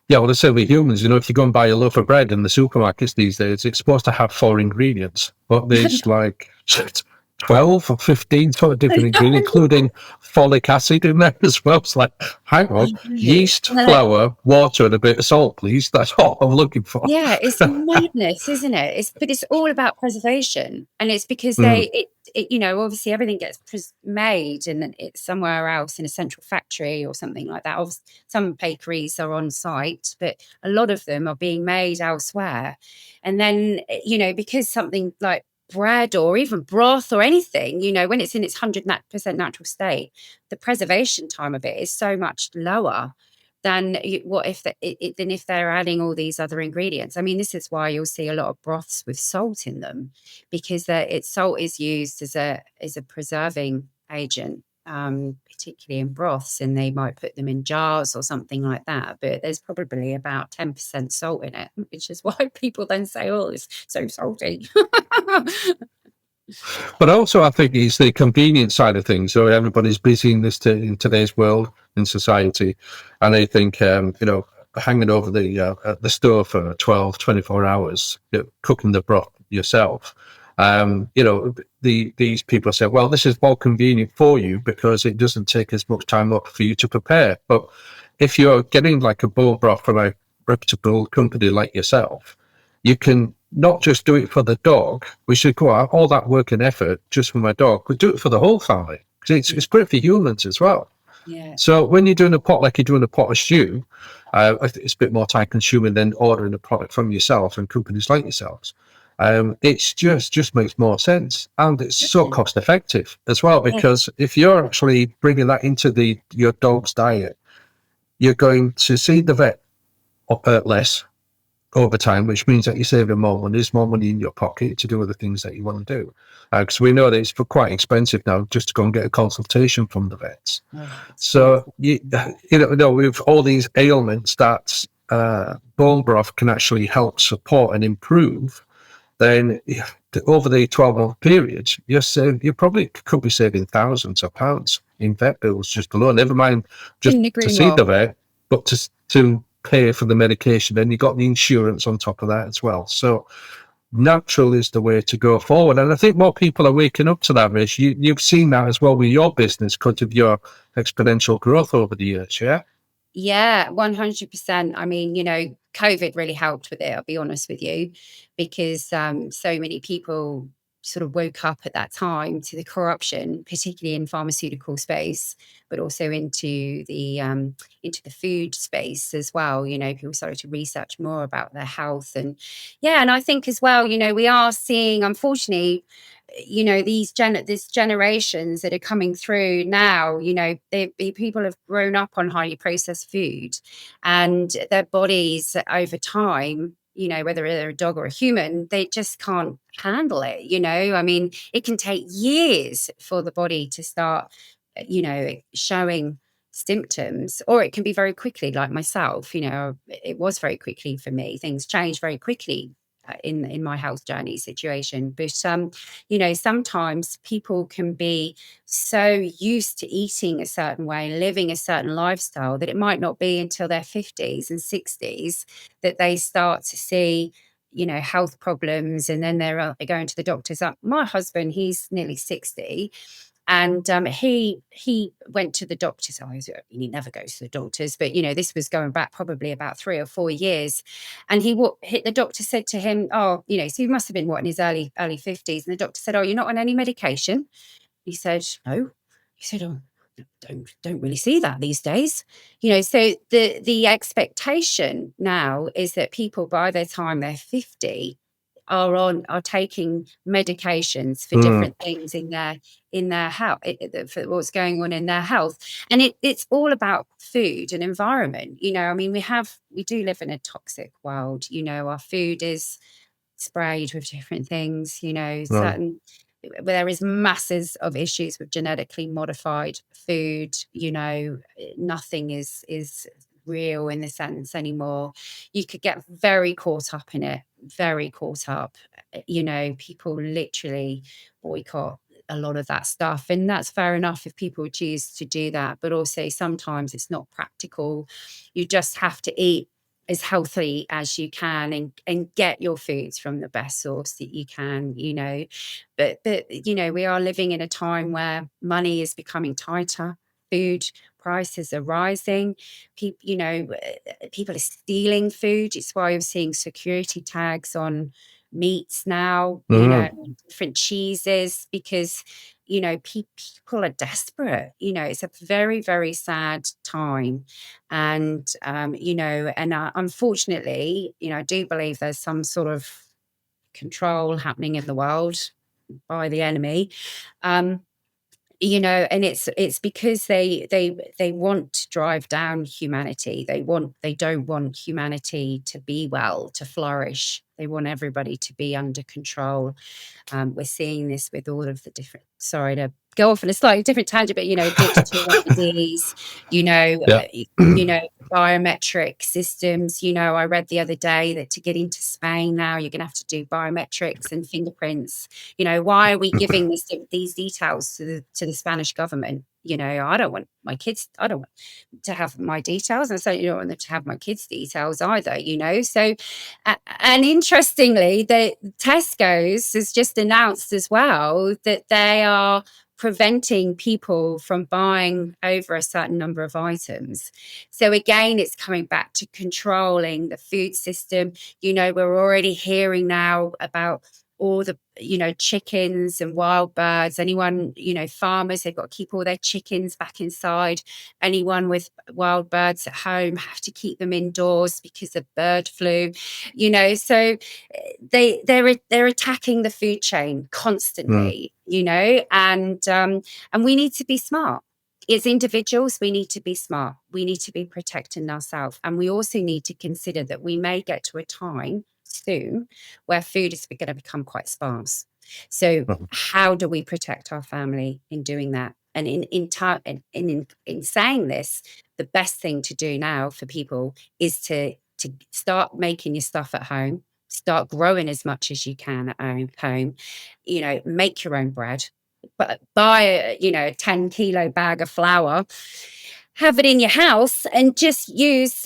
Speaker 1: Yeah, well, the same with humans. If you go and buy a loaf of bread in the supermarkets these days, it's supposed to have 4 ingredients, but there's like 12 or 15 sort of different ingredients, including folic acid in there as well. It's like, hang on, yeast, flour, water, and a bit of salt, please. That's all I'm looking for.
Speaker 2: Yeah, it's madness, isn't it? But it's all about preservation, and it's because obviously everything gets made and it's somewhere else in a central factory or something like that. Obviously, some bakeries are on site, but a lot of them are being made elsewhere. And then because something like bread or even broth or anything, when it's in its 100% natural state, the preservation time of it is so much lower than if they're adding all these other ingredients. I mean, this is why you'll see a lot of broths with salt in them, because salt is used as a preserving agent, particularly in broths, and they might put them in jars or something like that. But there's probably about 10% salt in it, which is why people then say, "Oh, it's so salty."
Speaker 1: But also, I think it's the convenience side of things. So everybody's busy in today's world, in society, and they think, hanging over the stove for 12, 24 hours, cooking the broth yourself. These people say, well, this is more convenient for you because it doesn't take as much time up for you to prepare. But if you're getting like a bone broth from a reputable company like yourself, you can not just do it for the dog. We should go out all that work and effort just for my dog, but do it for the whole family, because it's great for humans as well.
Speaker 2: Yeah.
Speaker 1: So when you're doing a pot, like you're doing a pot of stew, it's a bit more time consuming than ordering a product from yourself and companies like yourselves. It's just makes more sense, and it's so cost effective as well, because if you're actually bringing that into your dog's diet, you're going to see the vet less over time, which means that you're saving more money. There's more money in your pocket to do other things that you want to do. Because we know that it's quite expensive now just to go and get a consultation from the vets. So, with all these ailments that bone broth can actually help support and improve, then over the 12-month period, you probably could be saving thousands of pounds in vet bills just alone. Never mind just to see the vet, but to pay for the medication, and you got the insurance on top of that as well. So natural is the way to go forward, and I think more people are waking up to that, Rish. You've seen that as well with your business because of your exponential growth over the years.
Speaker 2: Yeah, 100%. I mean, COVID really helped with it, I'll be honest with you, because so many people sort of woke up at that time to the corruption, particularly in pharmaceutical space, but also into the food space as well. People started to research more about their health, and I think as well, we are seeing, unfortunately, these generations that are coming through now, people have grown up on highly processed food, and their bodies over time, whether they're a dog or a human, they just can't handle it. I mean, it can take years for the body to start, showing symptoms, or it can be very quickly, like myself. It was very quickly for me. Things changed very quickly in my health journey situation. But sometimes people can be so used to eating a certain way, living a certain lifestyle, that it might not be until their 50s and 60s that they start to see health problems, and then they're going to the doctors. My husband, he's nearly 60, and he went to the doctors. He never goes to the doctors, but this was going back probably about 3 or 4 years. And the doctor said to him, so he must have been in his early 50s. And the doctor said, "Oh, you're not on any medication?" He said, "No." He said, "Oh, don't really see that these days." So the expectation now is that people, by the time they're 50, are taking medications for different things in their health, for what's going on in their health. And it's all about food and environment. I mean, we do live in a toxic world. Our food is sprayed with different things, certain, there is masses of issues with genetically modified food. Nothing is real in the sense anymore. You could get very caught up in it, very caught up. People literally boycott a lot of that stuff, and that's fair enough if people choose to do that. But also sometimes it's not practical. You just have to eat as healthy as you can, and get your foods from the best source that you can. But we are living in a time where money is becoming tighter, food prices are rising, people are stealing food. It's why you're seeing security tags on meats now, different cheeses, because people are desperate. It's a very, very sad time. And unfortunately, I do believe there's some sort of control happening in the world by the enemy. And it's because they want to drive down humanity. They don't want humanity to be well, to flourish. They want everybody to be under control. We're seeing this with all of the different, sorry to go off on a slightly different tangent, but digital IDs, biometric systems. I read the other day that to get into Spain now, you're going to have to do biometrics and fingerprints. Why are we giving these details to the Spanish government? I don't want my kids, I don't want to have my details, and I certainly don't want them to have my kids' details either. So, and interestingly, the Tesco's has just announced as well that they are preventing people from buying over a certain number of items. So again, it's coming back to controlling the food system. We're already hearing now about all the chickens and wild birds. Anyone, farmers, they've got to keep all their chickens back inside. Anyone with wild birds at home have to keep them indoors because of bird flu. So they're attacking the food chain constantly. And we need to be smart. As individuals, we need to be smart. We need to be protecting ourselves. And we also need to consider that we may get to a time soon where food is going to become quite sparse. So how do we protect our family in doing that? And in saying this, the best thing to do now for people is to start making your stuff at home, start growing as much as you can at home, make your own bread, but buy a 10-kilo bag of flour, have it in your house, and just use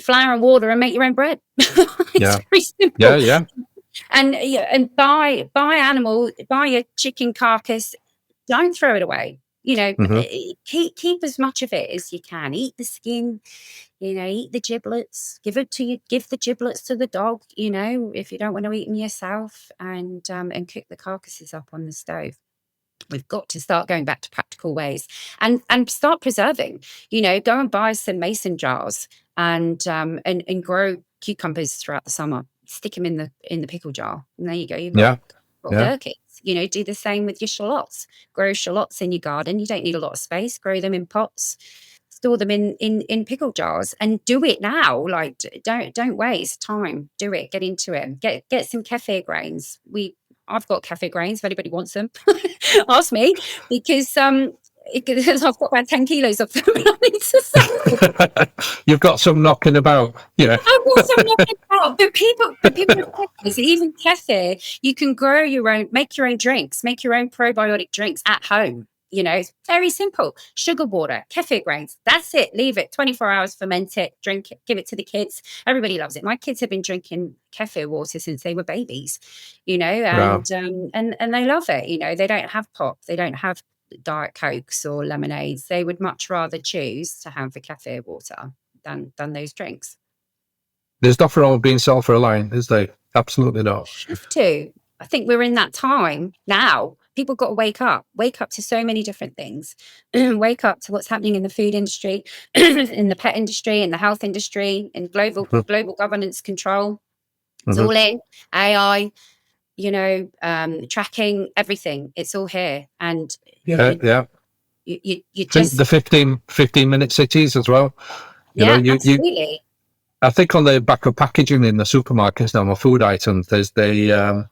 Speaker 2: flour and water and make your own bread. It's very simple.
Speaker 1: Yeah.
Speaker 2: And buy your chicken carcass. Don't throw it away.
Speaker 1: Hmm.
Speaker 2: Keep as much of it as you can. Eat the skin, eat the giblets. Give the giblets to the dog, if you don't want to eat them yourself, and cook the carcasses up on the stove. We've got to start going back to practical ways and start preserving. Go and buy some mason jars and grow cucumbers throughout the summer. Stick them in the pickle jar, and there you go. You've got gherkins. Do the same with your shallots. Grow shallots in your garden. You don't need a lot of space. Grow them in pots. Store them in pickle jars, and do it now. Like, don't waste time. Do it. Get into it. Get some kefir grains. I've got kefir grains if anybody wants them. Ask me, because I've got about 10 kilos of them. I need to sell.
Speaker 1: You've got some knocking about. Yeah.
Speaker 2: I've got some knocking about. But people, even kefir, you can grow your own, make your own drinks, make your own probiotic drinks at home. It's very simple. Sugar water, kefir grains. That's it. Leave it 24 hours, ferment it, drink it, give it to the kids. Everybody loves it. My kids have been drinking kefir water since they were babies, and they love it. They don't have pop. They don't have Diet Cokes or lemonades. They would much rather choose to have the kefir water than those drinks.
Speaker 1: There's nothing wrong with being self-reliant, is there? Absolutely not.
Speaker 2: Have to. I think we're in that time now. People got to wake up to so many different things. Wake up to what's happening in the food industry, in the pet industry, in the health industry, in global governance control. It's all in AI, tracking everything. It's all here. And
Speaker 1: you
Speaker 2: just
Speaker 1: the 15-minute cities as well.
Speaker 2: Absolutely.
Speaker 1: I think on the back of packaging in the supermarkets now, my food items, there's the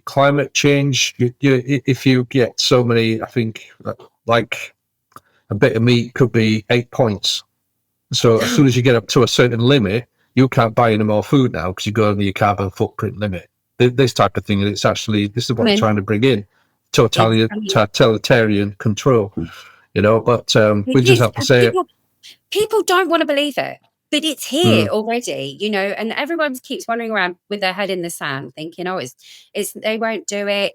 Speaker 1: climate change. If you get so many, I think like a bit of meat could be 8 points. So as soon as you get up to a certain limit, you can't buy any more food now because you go under your carbon footprint limit. This type of thing, this is what I'm trying to bring in, totalitarian control. But we just have to say
Speaker 2: people don't want to believe it. But it's here already, and everyone keeps wandering around with their head in the sand thinking, it's they won't do it,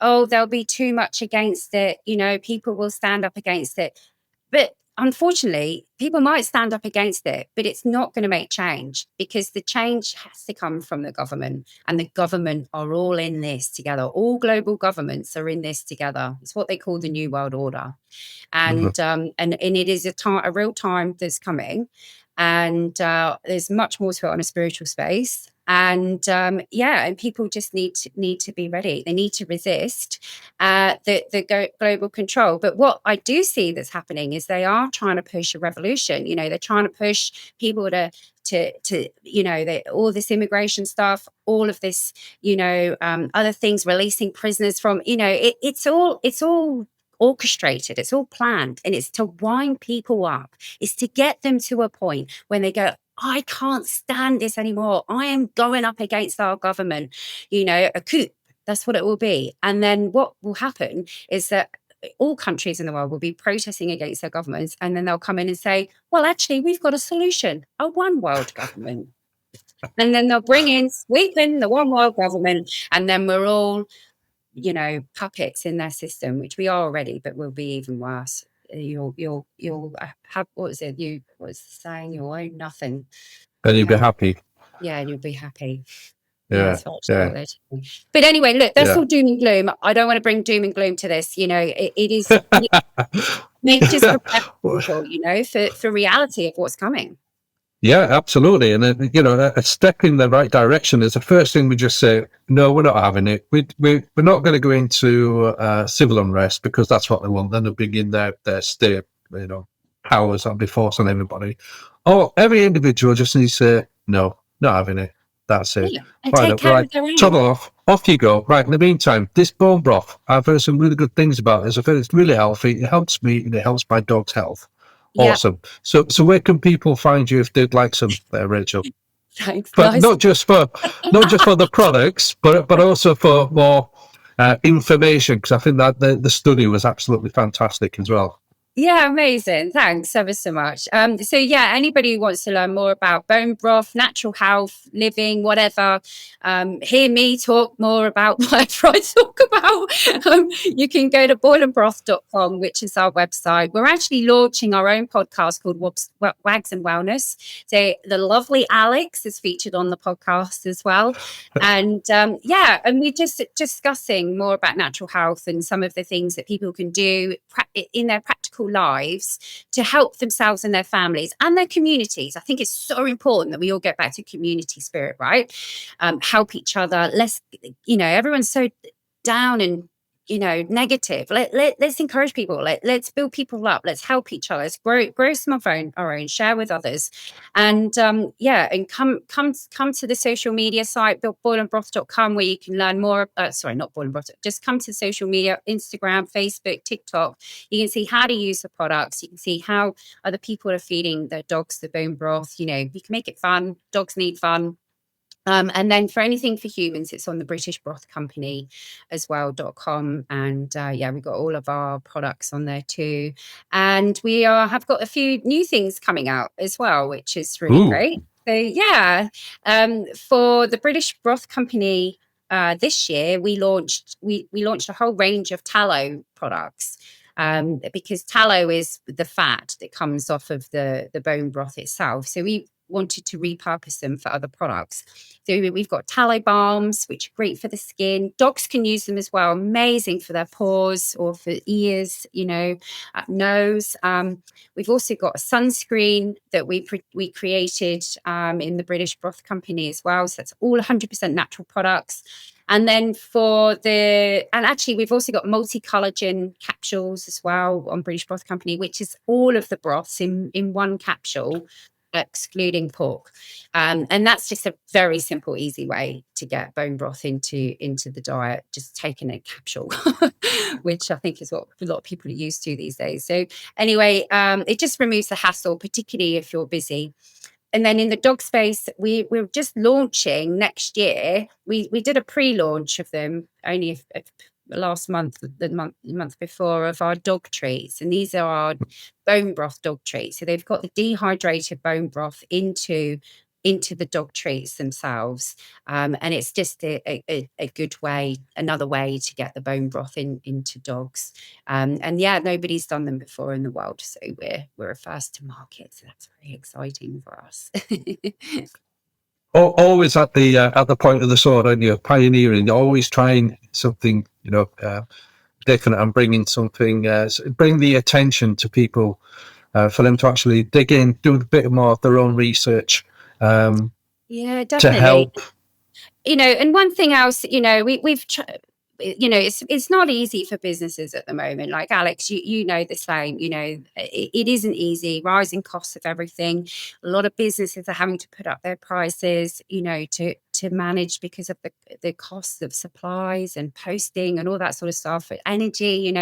Speaker 2: there'll be too much against it, people will stand up against it. But unfortunately, people might stand up against it, but it's not going to make change, because the change has to come from the government, and the government are all in this together. All global governments are in this together. It's what they call the New World Order. And it is a real time that's coming. And there's much more to it on a spiritual space. And and people just need to be ready. They need to resist the global control. But what I do see that's happening is they are trying to push a revolution. They're trying to push people to all this immigration stuff, all of this, other things, releasing prisoners from, it's all orchestrated, it's all planned, and it's to wind people up. It's to get them to a point when they go, I can't stand this anymore. I am going up against our government, a coup. That's what it will be. And then what will happen is that all countries in the world will be protesting against their governments, and then they'll come in and say, well, actually, we've got a solution, a one world government. And then they'll sweep in the one world government, and then we're all puppets in their system, which we are already, but will be even worse. You'll have, what was it? You was saying you'll own nothing.
Speaker 1: And you'll be happy.
Speaker 2: Yeah, you'll be happy.
Speaker 1: Yeah.
Speaker 2: But anyway, look, that's all doom and gloom. I don't want to bring doom and gloom to this. It is maybe just prepare people, for reality of what's coming.
Speaker 1: Yeah, absolutely. And a step in the right direction is the first thing we just say, no, we're not having it. We're not going to go into civil unrest because that's what they want. Then they begin their state, powers and be forced on everybody. Or every individual just needs to say, no, not having it. That's it.
Speaker 2: Yeah, and right.
Speaker 1: Toddle off you go. Right, in the meantime, this bone broth, I've heard some really good things about this. I've heard it's really healthy. It helps me and it helps my dog's health. Awesome. Yeah. So where can people find you if they'd like some, Rachel?
Speaker 2: Thanks.
Speaker 1: But
Speaker 2: nice.
Speaker 1: not just for the products, but also for more information, because I think that the study was absolutely fantastic as well.
Speaker 2: Yeah, amazing. Thanks ever so much. So yeah, anybody who wants to learn more about bone broth, natural health, living, whatever, hear me talk more about whatever I talk about, you can go to boilandbroth.com, which is our website. We're actually launching our own podcast called Wags and Wellness. So the lovely Alex is featured on the podcast as well. And yeah, and we're just discussing more about natural health and some of the things that people can do in their practical lives to help themselves and their families and their communities. I think it's so important that we all get back to community spirit, right? Help each other. Everyone's so down and negative. Let's encourage people. Let's build people up. Let's help each other. Let's grow some of our own, share with others. And and come to the social media site, boilandbroth.com, where you can learn more. Sorry, not Boil and Broth. Just come to social media, Instagram, Facebook, TikTok. You can see how to use the products. You can see how other people are feeding their dogs the bone broth. You can make it fun. Dogs need fun. And then for anything for humans, it's on the British Broth Company as well.com. And we've got all of our products on there too. And we have got a few new things coming out as well, which is really great. So for the British Broth Company this year, we launched a whole range of tallow products. Because tallow is the fat that comes off of the bone broth itself. So we wanted to repurpose them for other products. So we've got tallow balms, which are great for the skin. Dogs can use them as well. Amazing for their paws or for ears, nose. We've also got a sunscreen that we created in the British Broth Company as well. So that's all 100% natural products. And then actually we've also got multi-collagen capsules as well on British Broth Company, which is all of the broths in one capsule, excluding pork. And that's just a very simple, easy way to get bone broth into the diet, just taking a capsule, which I think is what a lot of people are used to these days. So anyway, it just removes the hassle, particularly if you're busy. And then in the dog space, we're just launching next year. We did a pre-launch of them only last month, the month before, of our dog treats. And these are our bone broth dog treats. So they've got the dehydrated bone broth into the dog treats themselves. And it's just a good way, another way to get the bone broth into dogs. And yeah, nobody's done them before in the world. So we're a first to market. So that's very exciting for us.
Speaker 1: Always at the point of the sword, aren't you? Pioneering, always trying something, different, and bringing something, bring the attention to people for them to actually dig in, do a bit more of their own research.
Speaker 2: Yeah, definitely.
Speaker 1: To help.
Speaker 2: And one thing else, we've it's not easy for businesses at the moment. Like Alex, you know the same. It isn't easy. Rising costs of everything. A lot of businesses are having to put up their prices, to manage because of the costs of supplies and posting and all that sort of stuff. Energy,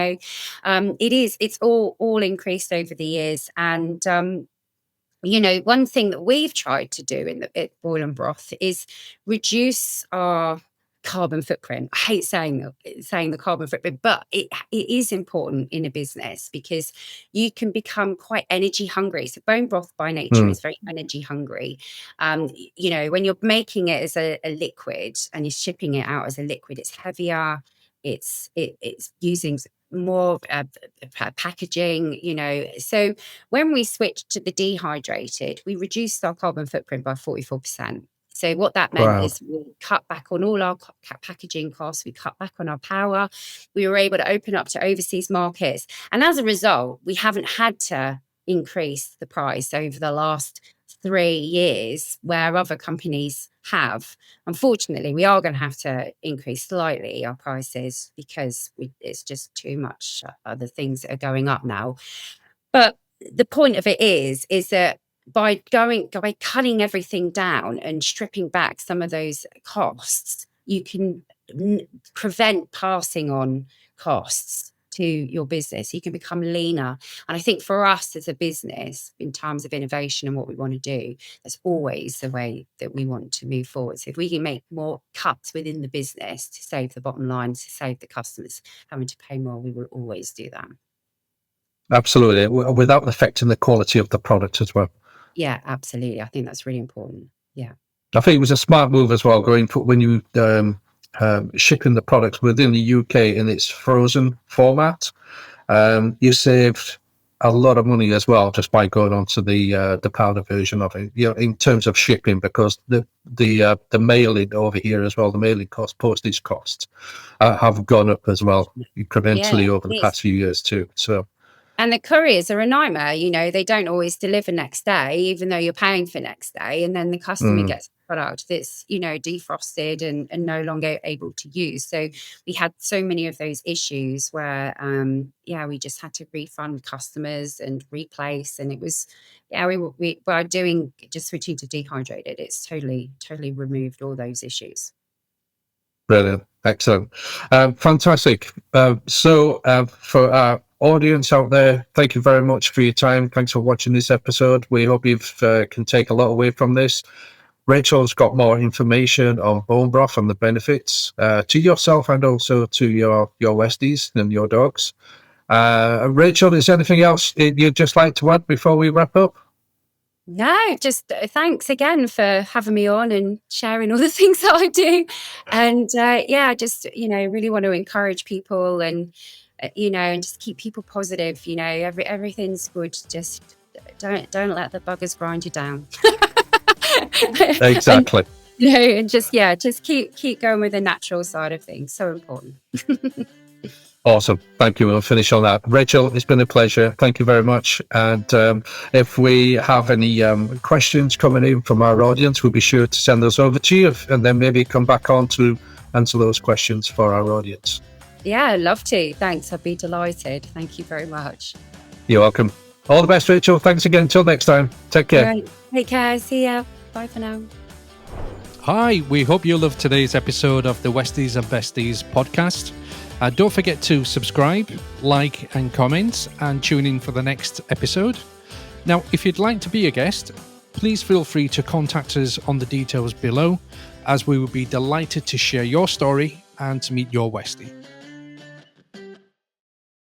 Speaker 2: it's all increased over the years. And one thing that we've tried to do at Boil and Broth is reduce our carbon footprint. I hate saying the carbon footprint, but it is important in a business because you can become quite energy hungry. So bone broth by nature is very energy hungry. When you're making it as a liquid and you're shipping it out as a liquid, it's heavier. It's using more packaging, So when we switched to the dehydrated, we reduced our carbon footprint by 44%. So what that meant is we cut back on all our packaging costs. We cut back on our power. We were able to open up to overseas markets. And as a result, we haven't had to increase the price over the last 3 years where other companies have. Unfortunately, we are going to have to increase slightly our prices because it's just too much other things that are going up now. But the point of it is that by cutting everything down and stripping back some of those costs, you can prevent passing on costs to your business. You can become leaner. And I think for us as a business, in terms of innovation and what we want to do, that's always the way that we want to move forward. So if we can make more cuts within the business to save the bottom line, to save the customers having to pay more, we will always do that.
Speaker 1: Absolutely, without affecting the quality of the product as well.
Speaker 2: Yeah, absolutely. I think that's really important. Yeah.
Speaker 1: I think it was a smart move as well, going for when you shipping the products within the UK in its frozen format. You saved a lot of money as well just by going on to the powder version of it. You know, in terms of shipping, because the mailing over here as well, the mailing cost, postage costs have gone up as well
Speaker 2: Yeah.
Speaker 1: incrementally over the past few years too. So.
Speaker 2: And the couriers are a nightmare. They don't always deliver next day, even though you're paying for next day. And then the customer gets the product that's, defrosted and no longer able to use. So we had so many of those issues where, we just had to refund customers and replace. And it was, we were just switching to dehydrated. It's totally removed all those issues.
Speaker 1: Brilliant. Excellent. Fantastic. So for our audience out there, thank you very much for your time. Thanks for watching this episode. We hope you can take a lot away from this. Rachel's got more information on bone broth and the benefits to yourself and also to your Westies and your dogs. Rachel, is there anything else you'd just like to add before we wrap up?
Speaker 2: No, just thanks again for having me on and sharing all the things that I do. And just, really want to encourage people and, and just keep people positive. Everything's good. Just don't let the buggers grind you down.
Speaker 1: Exactly.
Speaker 2: And just keep going with the natural side of things. So important.
Speaker 1: Awesome. Thank you. We'll finish on that. Rachel, it's been a pleasure. Thank you very much. And if we have any questions coming in from our audience, we'll be sure to send those over to you and then maybe come back on to answer those questions for our audience.
Speaker 2: Yeah, I'd love to. Thanks. I'd be delighted. Thank you very much.
Speaker 1: You're welcome. All the best, Rachel. Thanks again. Until next time. Take care.
Speaker 2: All right. Take care. See ya. Bye for now.
Speaker 3: Hi, we hope you loved today's episode of the Westies and Besties podcast. Don't forget to subscribe, like and comment and tune in for the next episode. Now, if you'd like to be a guest, please feel free to contact us on the details below, as we would be delighted to share your story and to meet your Westie.